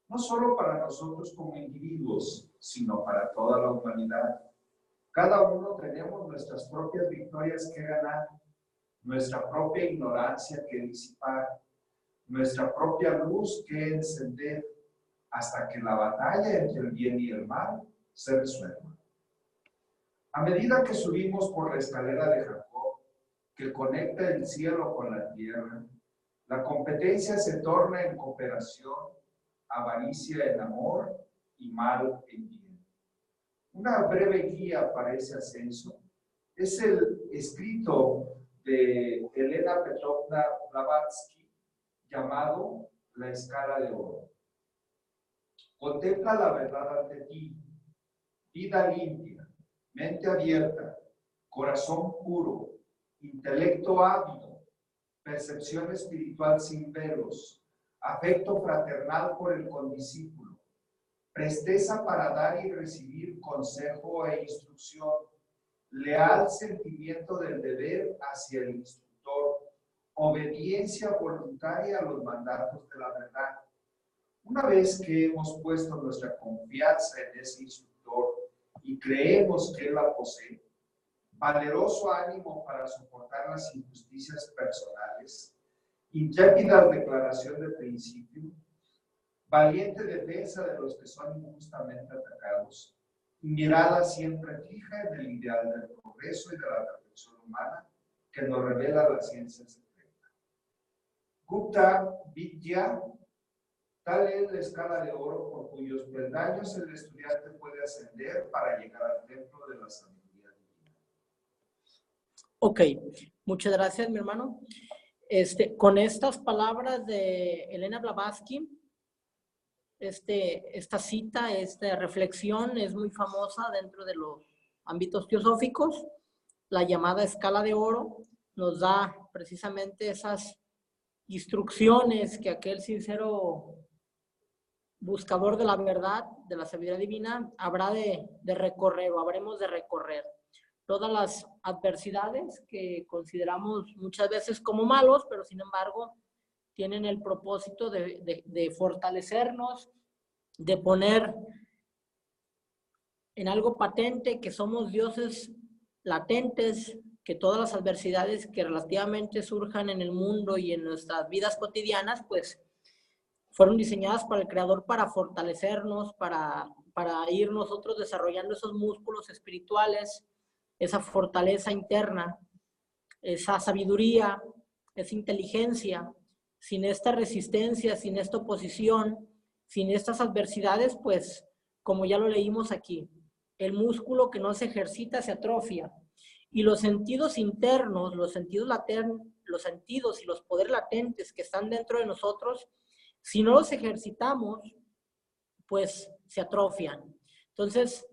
No solo para nosotros como individuos, sino para toda la humanidad. Cada uno tenemos nuestras propias victorias que ganar, nuestra propia ignorancia que disipar, nuestra propia luz que encender, hasta que la batalla entre el bien y el mal se resuelva. A medida que subimos por la escalera de Jacob, que conecta el cielo con la tierra, la competencia se torna en cooperación, avaricia en amor y mal en bien. Una breve guía para ese ascenso es el escrito de Elena Petrovna Blavatsky llamado La escala de oro. Contempla la verdad ante ti, vida limpia, mente abierta, corazón puro, intelecto ávido, percepción espiritual sin velos, afecto fraternal por el condiscípulo, presteza para dar y recibir consejo e instrucción, leal sentimiento del deber hacia el instructor, obediencia voluntaria a los mandatos de la verdad. Una vez que hemos puesto nuestra confianza en ese instructor y creemos que él la posee, valeroso ánimo para soportar las injusticias personales, intrépida declaración de principio, valiente defensa de los que son injustamente atacados, y mirada siempre fija en el ideal del progreso y de la perfección humana que nos revela la ciencia secreta. Gupta Vidya, tal es la escala de oro por cuyos peldaños el estudiante puede ascender para llegar al templo de la sabiduría divina. Ok, muchas gracias, mi hermano. Con estas palabras de Elena Blavatsky, esta cita, esta reflexión es muy famosa dentro de los ámbitos teosóficos. La llamada escala de oro nos da precisamente esas instrucciones que aquel sincero buscador de la verdad, de la sabiduría divina, habrá de recorrer o habremos de recorrer. Todas las adversidades que consideramos muchas veces como malos, pero sin embargo tienen el propósito de fortalecernos, de poner en algo patente que somos dioses latentes, que todas las adversidades que relativamente surjan en el mundo y en nuestras vidas cotidianas, pues fueron diseñadas para el Creador para fortalecernos, para ir nosotros desarrollando esos músculos espirituales, esa fortaleza interna, esa sabiduría, esa inteligencia. Sin esta resistencia, sin esta oposición, sin estas adversidades, pues, como ya lo leímos aquí, el músculo que no se ejercita se atrofia. Y los sentidos internos, los sentidos y los poderes latentes que están dentro de nosotros, si no los ejercitamos, pues se atrofian. Entonces,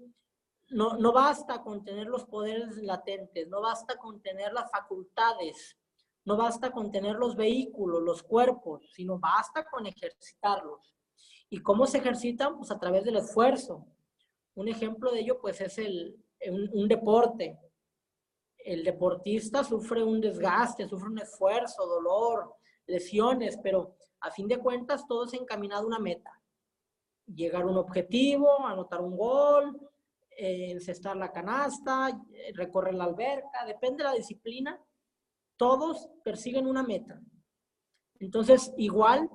no basta con tener los poderes latentes, no basta con tener las facultades, no basta con tener los vehículos, los cuerpos, sino basta con ejercitarlos. ¿Y cómo se ejercitan? Pues a través del esfuerzo. Un ejemplo de ello, pues, es un deporte. El deportista sufre un desgaste, sufre un esfuerzo, dolor, lesiones, pero a fin de cuentas todo es encaminado a una meta. Llegar a un objetivo, anotar un gol, encestar la canasta, recorrer la alberca, depende de la disciplina, todos persiguen una meta. Entonces, igual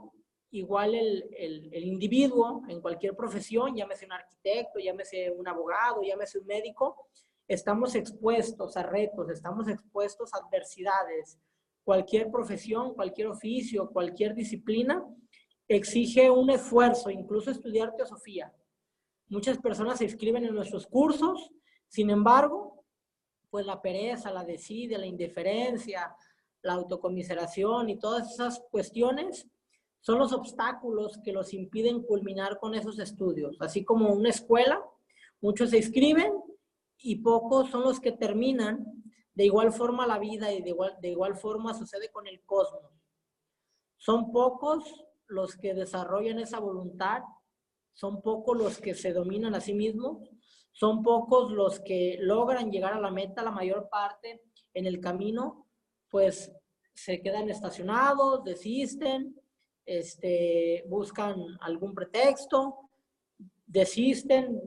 el individuo en cualquier profesión, llámese un arquitecto, llámese un abogado, llámese un médico, estamos expuestos a retos, estamos expuestos a adversidades. Cualquier profesión, cualquier oficio, cualquier disciplina exige un esfuerzo, incluso estudiar teosofía. Muchas personas se inscriben en nuestros cursos, sin embargo, pues la pereza, la desidia, la indiferencia, la autocomiseración y todas esas cuestiones son los obstáculos que los impiden culminar con esos estudios. Así como una escuela, muchos se inscriben y pocos son los que terminan. De igual forma la vida y de igual forma sucede con el cosmos. Son pocos los que desarrollan esa voluntad, son pocos los que se dominan a sí mismos, son pocos los que logran llegar a la meta. La mayor parte en el camino pues se quedan estacionados, desisten, buscan algún pretexto, deciden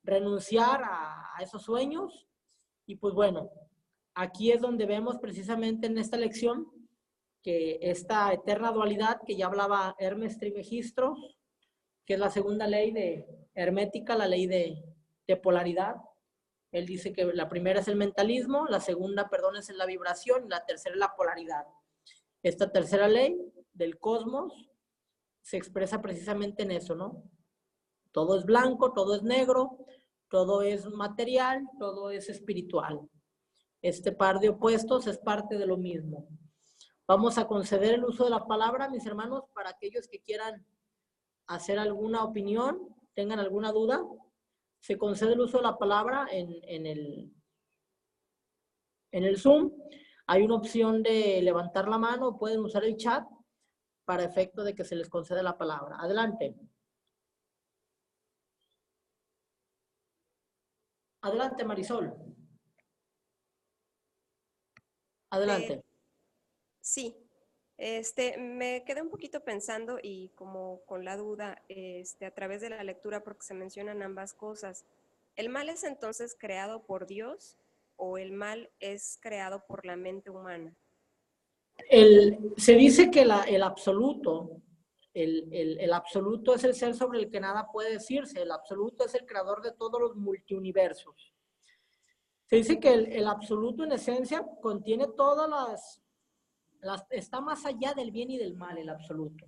renunciar a esos sueños. Y pues bueno, aquí es donde vemos precisamente en esta lección que esta eterna dualidad que ya hablaba Hermes Trismegisto, que es la segunda ley de hermética, la ley de polaridad. Él dice que la primera es el mentalismo, la segunda, es la vibración, y la tercera es la polaridad. Esta tercera ley del cosmos se expresa precisamente en eso, ¿no? Todo es blanco, todo es negro, todo es material, todo es espiritual. Este par de opuestos es parte de lo mismo. Vamos a conceder el uso de la palabra, mis hermanos, para aquellos que quieran hacer alguna opinión, tengan alguna duda. Se concede el uso de la palabra en el Zoom. Hay una opción de levantar la mano, pueden usar el chat para efecto de que se les conceda la palabra. Adelante. Adelante, Marisol. Adelante. Sí, me quedé un poquito pensando y como con la duda, a través de la lectura, porque se mencionan ambas cosas. ¿El mal es entonces creado por Dios o el mal es creado por la mente humana? Se dice que el absoluto, el absoluto es el ser sobre el que nada puede decirse. El absoluto es el creador de todos los multiuniversos. Se dice que el absoluto en esencia contiene todas está más allá del bien y del mal, el absoluto,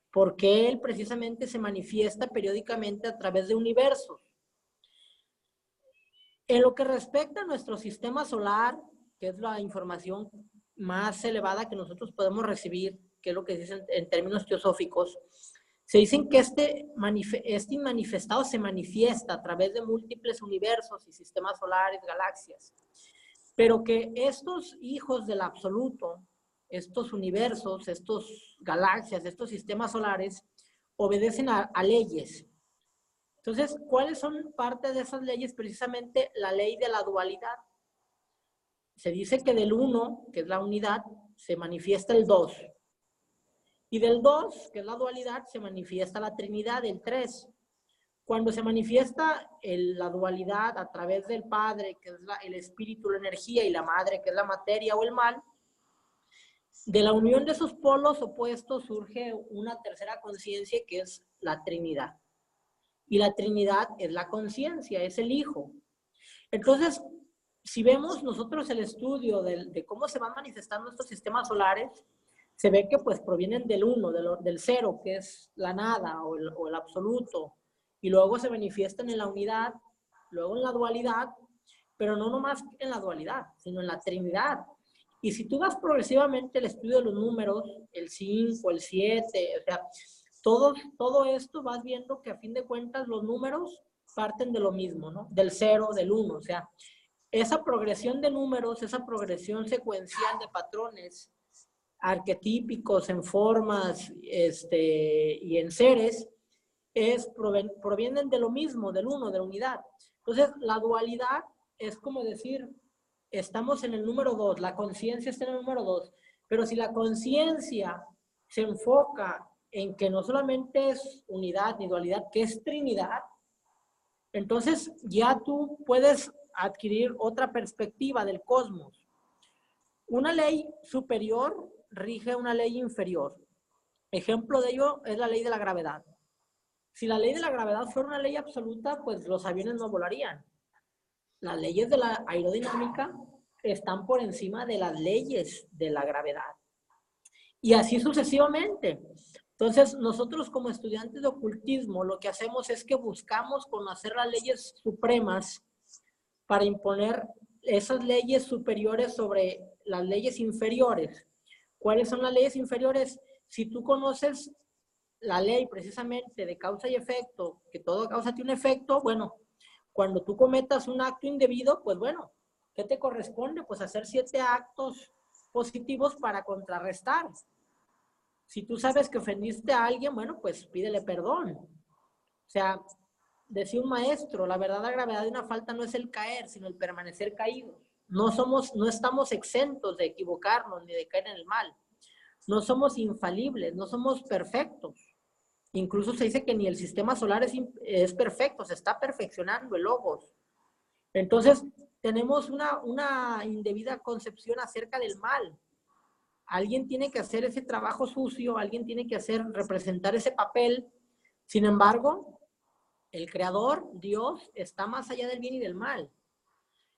porque él precisamente se manifiesta periódicamente a través de universos. En lo que respecta a nuestro sistema solar, que es la información más elevada que nosotros podemos recibir, que es lo que dicen en términos teosóficos, se dicen que este manifestado se manifiesta a través de múltiples universos y sistemas solares, galaxias, pero que estos hijos del absoluto, estos universos, estos galaxias, estos sistemas solares, obedecen a leyes. Entonces, ¿cuáles son parte de esas leyes? Precisamente la ley de la dualidad. Se dice que del 1, que es la unidad, se manifiesta el 2. Y del 2, que es la dualidad, se manifiesta la Trinidad, el 3. Cuando se manifiesta la dualidad a través del Padre, que es el espíritu, la energía, y la Madre, que es la materia o el mal, de la unión de esos polos opuestos surge una tercera conciencia que es la Trinidad. Y la Trinidad es la conciencia, es el Hijo. Entonces, si vemos nosotros el estudio de cómo se van manifestando estos sistemas solares, se ve que pues provienen del 1, del 0, que es la nada o el absoluto, y luego se manifiestan en la unidad, luego en la dualidad, pero no nomás en la dualidad, sino en la Trinidad. Y si tú vas progresivamente el estudio de los números, el 5, el 7, o sea, todo esto vas viendo que a fin de cuentas los números parten de lo mismo, ¿no? Del 0, del 1, o sea, esa progresión de números, esa progresión secuencial de patrones arquetípicos en formas y en seres, provienen de lo mismo, del 1, de la unidad. Entonces, la dualidad es como decir, estamos en el número 2, la conciencia está en el número 2, pero si la conciencia se enfoca en que no solamente es unidad ni dualidad, que es Trinidad, entonces ya tú puedes adquirir otra perspectiva del cosmos. Una ley superior rige una ley inferior. Ejemplo de ello es la ley de la gravedad. Si la ley de la gravedad fuera una ley absoluta, pues los aviones no volarían. Las leyes de la aerodinámica están por encima de las leyes de la gravedad. Y así sucesivamente. Entonces, nosotros como estudiantes de ocultismo, lo que hacemos es que buscamos conocer las leyes supremas para imponer esas leyes superiores sobre las leyes inferiores. ¿Cuáles son las leyes inferiores? Si tú conoces la ley precisamente de causa y efecto, que toda causa tiene un efecto, bueno, cuando tú cometas un acto indebido, pues bueno, ¿qué te corresponde? Pues hacer 7 actos positivos para contrarrestar. Si tú sabes que ofendiste a alguien, bueno, pues pídele perdón. O sea, decía un maestro, la verdadera gravedad de una falta no es el caer, sino el permanecer caídos. No estamos exentos de equivocarnos ni de caer en el mal. No somos infalibles, no somos perfectos. Incluso se dice que ni el sistema solar es perfecto, se está perfeccionando el logos. Entonces, tenemos una indebida concepción acerca del mal. Alguien tiene que hacer ese trabajo sucio, alguien tiene que representar ese papel. Sin embargo, el creador, Dios, está más allá del bien y del mal.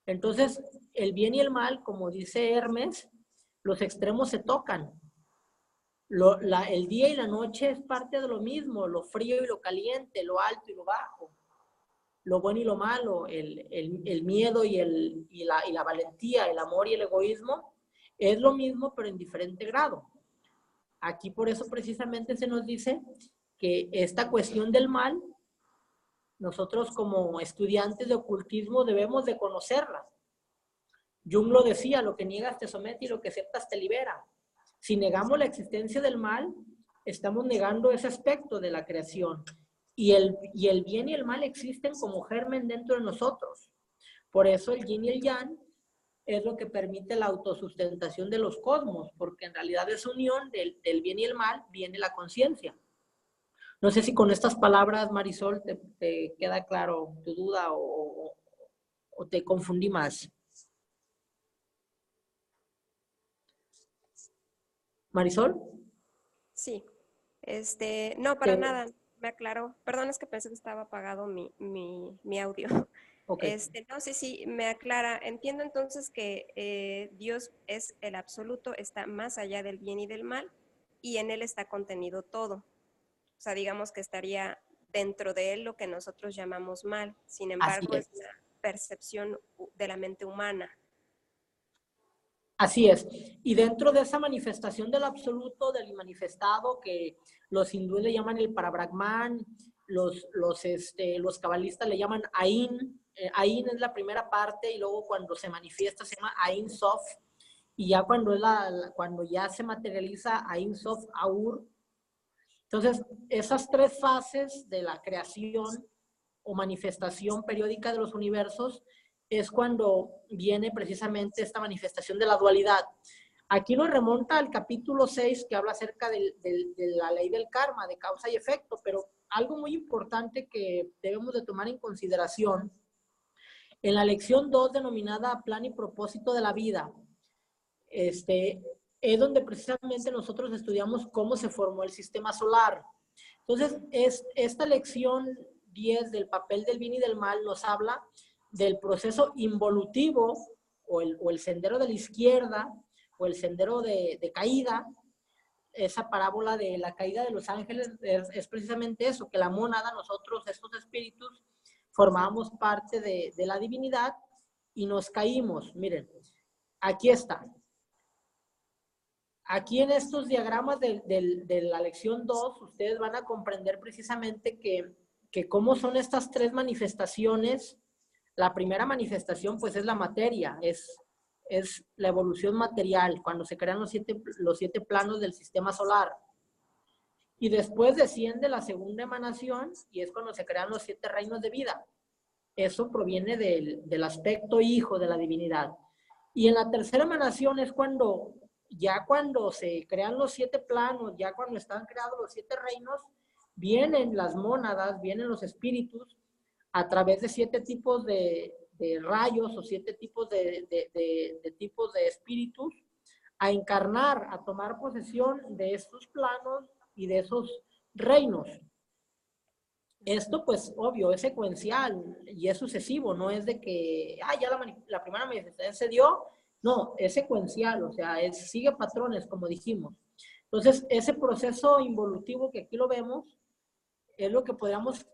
Entonces, el bien y el mal, como dice Hermes, los extremos se tocan. El día y la noche es parte de lo mismo, lo frío y lo caliente, lo alto y lo bajo, lo bueno y lo malo, el miedo y la valentía, el amor y el egoísmo, es lo mismo pero en diferente grado. Aquí por eso precisamente se nos dice que esta cuestión del mal, nosotros como estudiantes de ocultismo debemos de conocerla. Jung lo decía, lo que niegas te somete y lo que aceptas te libera. Si negamos la existencia del mal, estamos negando ese aspecto de la creación. Y el bien y el mal existen como germen dentro de nosotros. Por eso el yin y el yang es lo que permite la autosustentación de los cosmos, porque en realidad de esa unión del bien y el mal viene la conciencia. No sé si con estas palabras, Marisol, te queda claro tu duda o te confundí más. Marisol. Sí, no, para nada, me aclaró. Perdón, es que pensé que estaba apagado mi audio. Okay. No, sí, me aclara. Entiendo entonces que Dios es el absoluto, está más allá del bien y del mal, y en él está contenido todo. O sea, digamos que estaría dentro de él lo que nosotros llamamos mal. Sin embargo, es una percepción de la mente humana. Así es. Y dentro de esa manifestación del absoluto, del manifestado, que los hindúes le llaman el Parabrahman, los cabalistas le llaman Ain. Ain es la primera parte y luego cuando se manifiesta se llama Ain Sof. Y ya cuando ya se materializa Ain Sof Aur. Entonces, esas tres fases de la creación o manifestación periódica de los universos es cuando viene precisamente esta manifestación de la dualidad. Aquí nos remonta al capítulo 6 que habla acerca de la ley del karma, de causa y efecto, pero algo muy importante que debemos de tomar en consideración, en la lección 2 denominada plan y propósito de la vida, es donde precisamente nosotros estudiamos cómo se formó el sistema solar. Entonces, esta lección 10 del papel del bien y del mal nos habla del proceso involutivo o el sendero de la izquierda o el sendero de caída. Esa parábola de la caída de los ángeles es precisamente eso, que la mónada, nosotros, estos espíritus, formábamos parte de la divinidad y nos caímos. Miren, aquí está. Aquí en estos diagramas de la lección 2, ustedes van a comprender precisamente que cómo son estas tres manifestaciones. La primera manifestación, pues, es la materia, es la evolución material, cuando se crean los siete planos del sistema solar. Y después desciende la segunda emanación, y es cuando se crean los 7 reinos de vida. Eso proviene del aspecto hijo de la divinidad. Y en la tercera emanación es cuando se crean los 7 planos, ya cuando están creados los 7 reinos, vienen las mónadas, vienen los espíritus, a través de 7 tipos de rayos o 7 tipos tipos de espíritus, a encarnar, a tomar posesión de estos planos y de esos reinos. Esto, pues, obvio, es secuencial y es sucesivo, no es de que, ya la primera manifestación se dio, no, es secuencial, o sea, sigue patrones, como dijimos. Entonces, ese proceso involutivo que aquí lo vemos, es lo que podríamos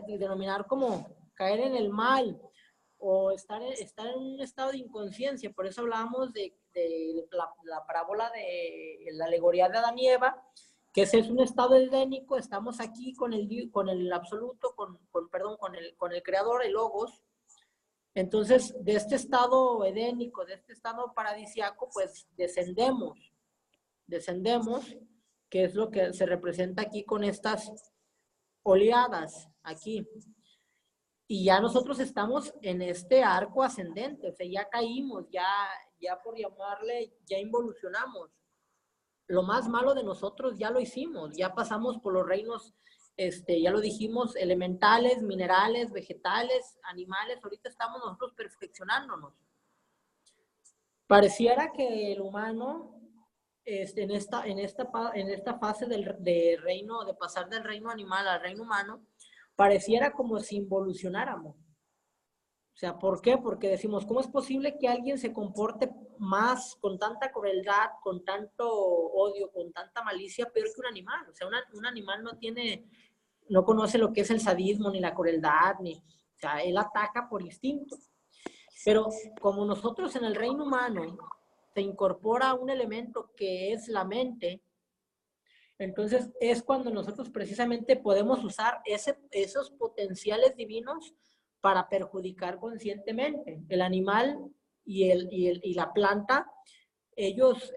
denominar como caer en el mal o estar en un estado de inconsciencia. Por eso hablábamos de la parábola de la alegoría de Adán y Eva, que ese es un estado edénico. Estamos aquí con el absoluto, con el creador, el logos. Entonces, de este estado edénico, de este estado paradisiaco, pues descendemos, que es lo que se representa aquí con estas oleadas aquí. Y ya nosotros estamos en este arco ascendente, o sea, ya caímos, ya por llamarle, ya involucionamos. Lo más malo de nosotros ya lo hicimos, ya pasamos por los reinos, ya lo dijimos, elementales, minerales, vegetales, animales. Ahorita estamos nosotros perfeccionándonos. Pareciera que el humano, en esta fase de reino, de pasar del reino animal al reino humano, pareciera como si involucionáramos. O sea, ¿por qué? Porque decimos, ¿cómo es posible que alguien se comporte más con tanta crueldad, con tanto odio, con tanta malicia, peor que un animal? O sea, un animal no conoce lo que es el sadismo, ni la crueldad, o sea, él ataca por instinto. Pero como nosotros en el reino humano se incorpora un elemento que es la mente, entonces es cuando nosotros precisamente podemos usar esos potenciales divinos para perjudicar conscientemente. El animal y la planta, ellos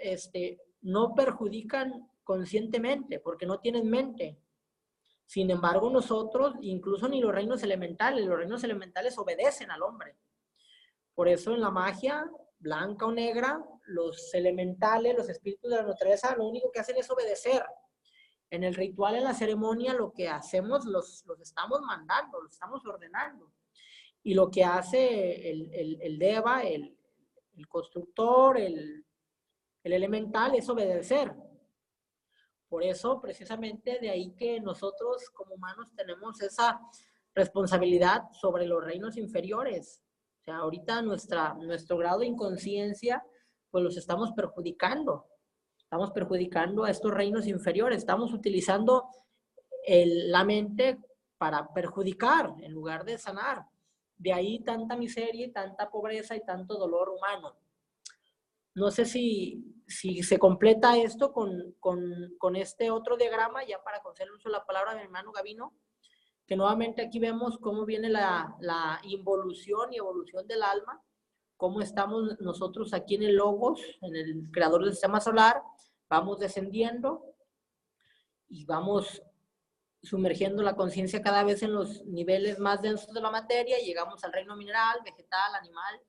no perjudican conscientemente porque no tienen mente. Sin embargo, nosotros, incluso ni los reinos elementales obedecen al hombre. Por eso en la magia, blanca o negra, los elementales, los espíritus de la naturaleza, lo único que hacen es obedecer. En el ritual, en la ceremonia, lo que hacemos, los estamos mandando, los estamos ordenando. Y lo que hace el Deva, el constructor, el elemental, es obedecer. Por eso, precisamente, de ahí que nosotros como humanos tenemos esa responsabilidad sobre los reinos inferiores. O sea, ahorita nuestro grado de inconsciencia, pues los estamos perjudicando. Estamos perjudicando a estos reinos inferiores. Estamos utilizando la mente para perjudicar en lugar de sanar. De ahí tanta miseria y tanta pobreza y tanto dolor humano. No sé si se completa esto con este otro diagrama, ya para conceder uso la palabra a mi hermano Gavino, que nuevamente aquí vemos cómo viene la involución y evolución del alma, cómo estamos nosotros aquí en el Logos, en el creador del sistema solar, vamos descendiendo y vamos sumergiendo la conciencia cada vez en los niveles más densos de la materia y llegamos al reino mineral, vegetal, animal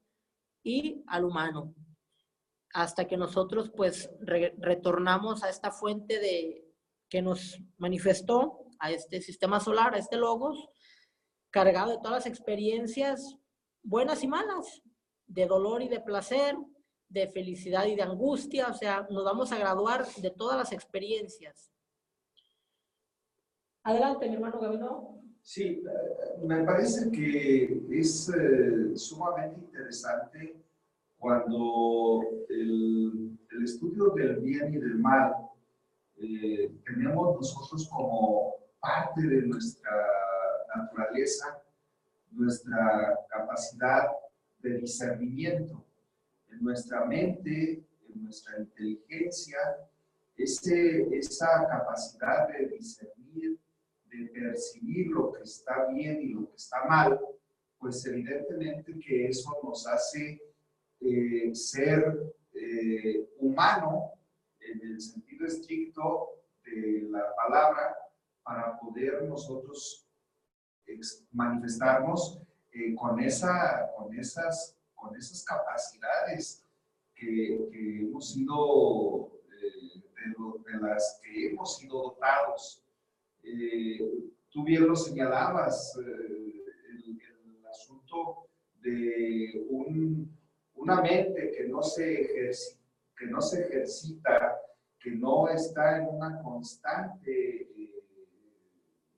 y al humano. Hasta que nosotros pues retornamos a esta fuente que nos manifestó, a este sistema solar, a este Logos, cargado de todas las experiencias buenas y malas, de dolor y de placer, de felicidad y de angustia. O sea, nos vamos a graduar de todas las experiencias. Adelante, mi hermano Gavino. Sí, me parece que es sumamente interesante cuando el estudio del bien y del mal tenemos nosotros como parte de nuestra naturaleza, nuestra capacidad de discernimiento, en nuestra mente, en nuestra inteligencia, esa capacidad de discernir, de percibir lo que está bien y lo que está mal, pues evidentemente que eso nos hace ser humano en el sentido estricto de la palabra, para poder nosotros manifestarnos con esas capacidades que hemos sido, de las que hemos sido dotados. Tú bien lo señalabas, el asunto de una mente que no se ejercita, que no está en una constante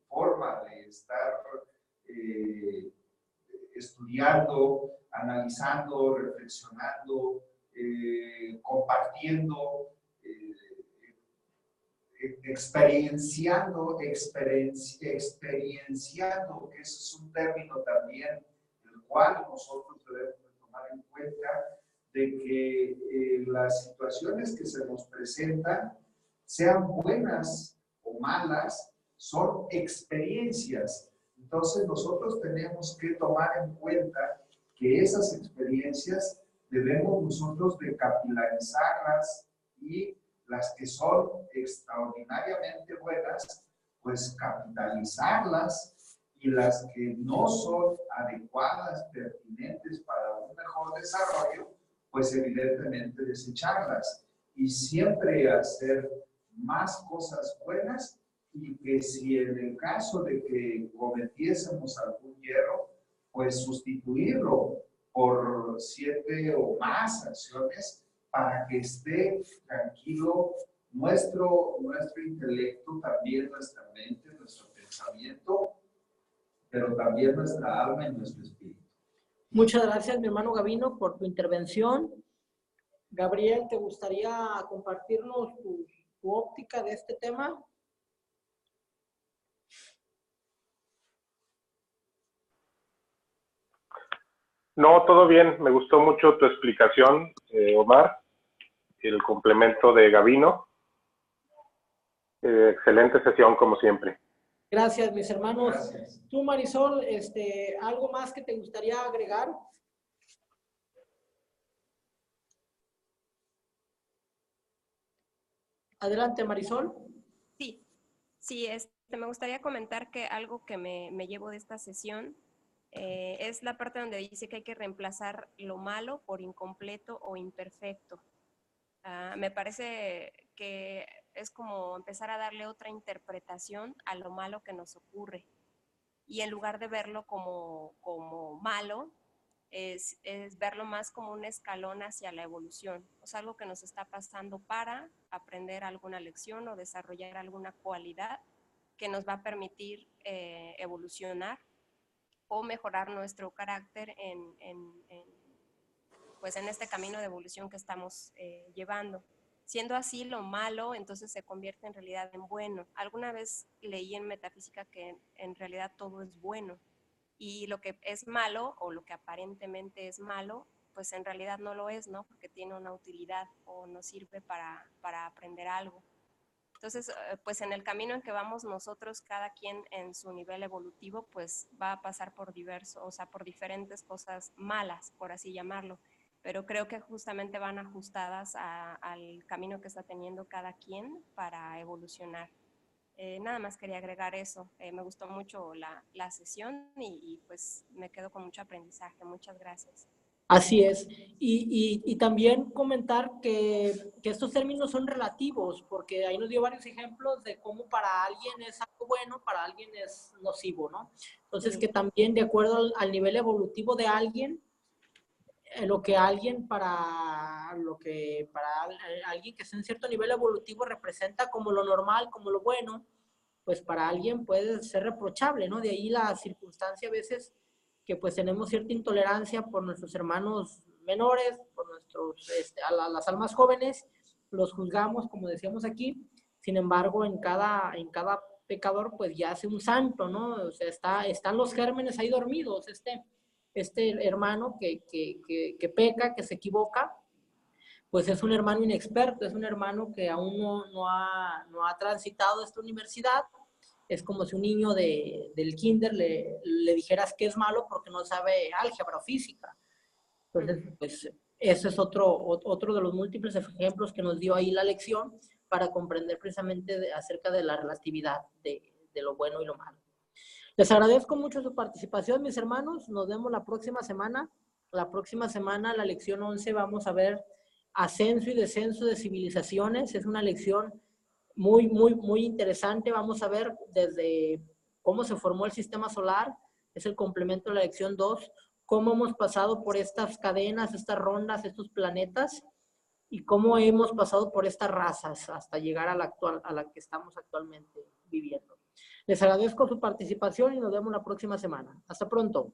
forma de estar estudiando, analizando, reflexionando, compartiendo, experienciando, que ese es un término también el cual nosotros debemos tomar en cuenta, de que las situaciones que se nos presentan, sean buenas o malas, son experiencias. Entonces nosotros tenemos que tomar en cuenta que esas experiencias debemos nosotros de capilarizarlas, y las que son extraordinariamente buenas, pues capitalizarlas, y las que no son adecuadas, pertinentes para un mejor desarrollo, pues evidentemente desecharlas, y siempre hacer más cosas buenas, y que si en el caso de que cometiésemos algún hierro, pues sustituirlo por 7 o más acciones, para que esté tranquilo nuestro intelecto, también nuestra mente, nuestro pensamiento, pero también nuestra alma y nuestro espíritu. Muchas gracias, mi hermano Gavino, por tu intervención. Gabriel, ¿te gustaría compartirnos tu óptica de este tema? No, todo bien. Me gustó mucho tu explicación, Omar, el complemento de Gavino. Excelente sesión, como siempre. Gracias, mis hermanos. Gracias. Tú, Marisol, ¿algo más que te gustaría agregar? Adelante, Marisol. Sí, sí, me gustaría comentar que algo que me llevo de esta sesión es la parte donde dice que hay que reemplazar lo malo por incompleto o imperfecto. Me parece que es como empezar a darle otra interpretación a lo malo que nos ocurre. Y en lugar de verlo como malo, es verlo más como un escalón hacia la evolución, o sea, algo que nos está pasando para aprender alguna lección o desarrollar alguna cualidad que nos va a permitir evolucionar o mejorar nuestro carácter pues en este camino de evolución que estamos llevando. Siendo así, lo malo entonces se convierte en realidad en bueno. Alguna vez leí en metafísica que en realidad todo es bueno y lo que es malo o lo que aparentemente es malo, pues en realidad no lo es, ¿no? Porque tiene una utilidad o nos sirve para aprender algo. Entonces, pues en el camino en que vamos nosotros, cada quien en su nivel evolutivo, pues va a pasar por por diferentes cosas malas, por así llamarlo. Pero creo que justamente van ajustadas al camino que está teniendo cada quien para evolucionar. Nada más quería agregar eso. Me gustó mucho la sesión y pues me quedo con mucho aprendizaje. Muchas gracias. Así es. Y también comentar que estos términos son relativos, porque ahí nos dio varios ejemplos de cómo para alguien es algo bueno, para alguien es nocivo, ¿no? Entonces, que también de acuerdo al nivel evolutivo de alguien, lo que alguien para alguien que está en cierto nivel evolutivo representa como lo normal, como lo bueno, pues para alguien puede ser reprochable, ¿no? De ahí la circunstancia a veces que pues tenemos cierta intolerancia por nuestros hermanos menores, por a las almas jóvenes, los juzgamos, como decíamos aquí. Sin embargo, en cada pecador pues ya hace un santo, ¿no? O sea, están los gérmenes ahí dormidos, este hermano que peca, que se equivoca, pues es un hermano inexperto, es un hermano que aún no ha transitado esta universidad. Es como si un niño del kinder le dijeras que es malo porque no sabe álgebra o física. Entonces, pues ese es otro de los múltiples ejemplos que nos dio ahí la lección para comprender precisamente acerca de la relatividad de lo bueno y lo malo. Les agradezco mucho su participación, mis hermanos. Nos vemos la próxima semana. La próxima semana, la lección 11, vamos a ver ascenso y descenso de civilizaciones. Es una lección muy, muy, muy interesante. Vamos a ver desde cómo se formó el sistema solar. Es el complemento de la lección 2. Cómo hemos pasado por estas cadenas, estas rondas, estos planetas y cómo hemos pasado por estas razas hasta llegar a la que estamos actualmente viviendo. Les agradezco su participación y nos vemos la próxima semana. Hasta pronto.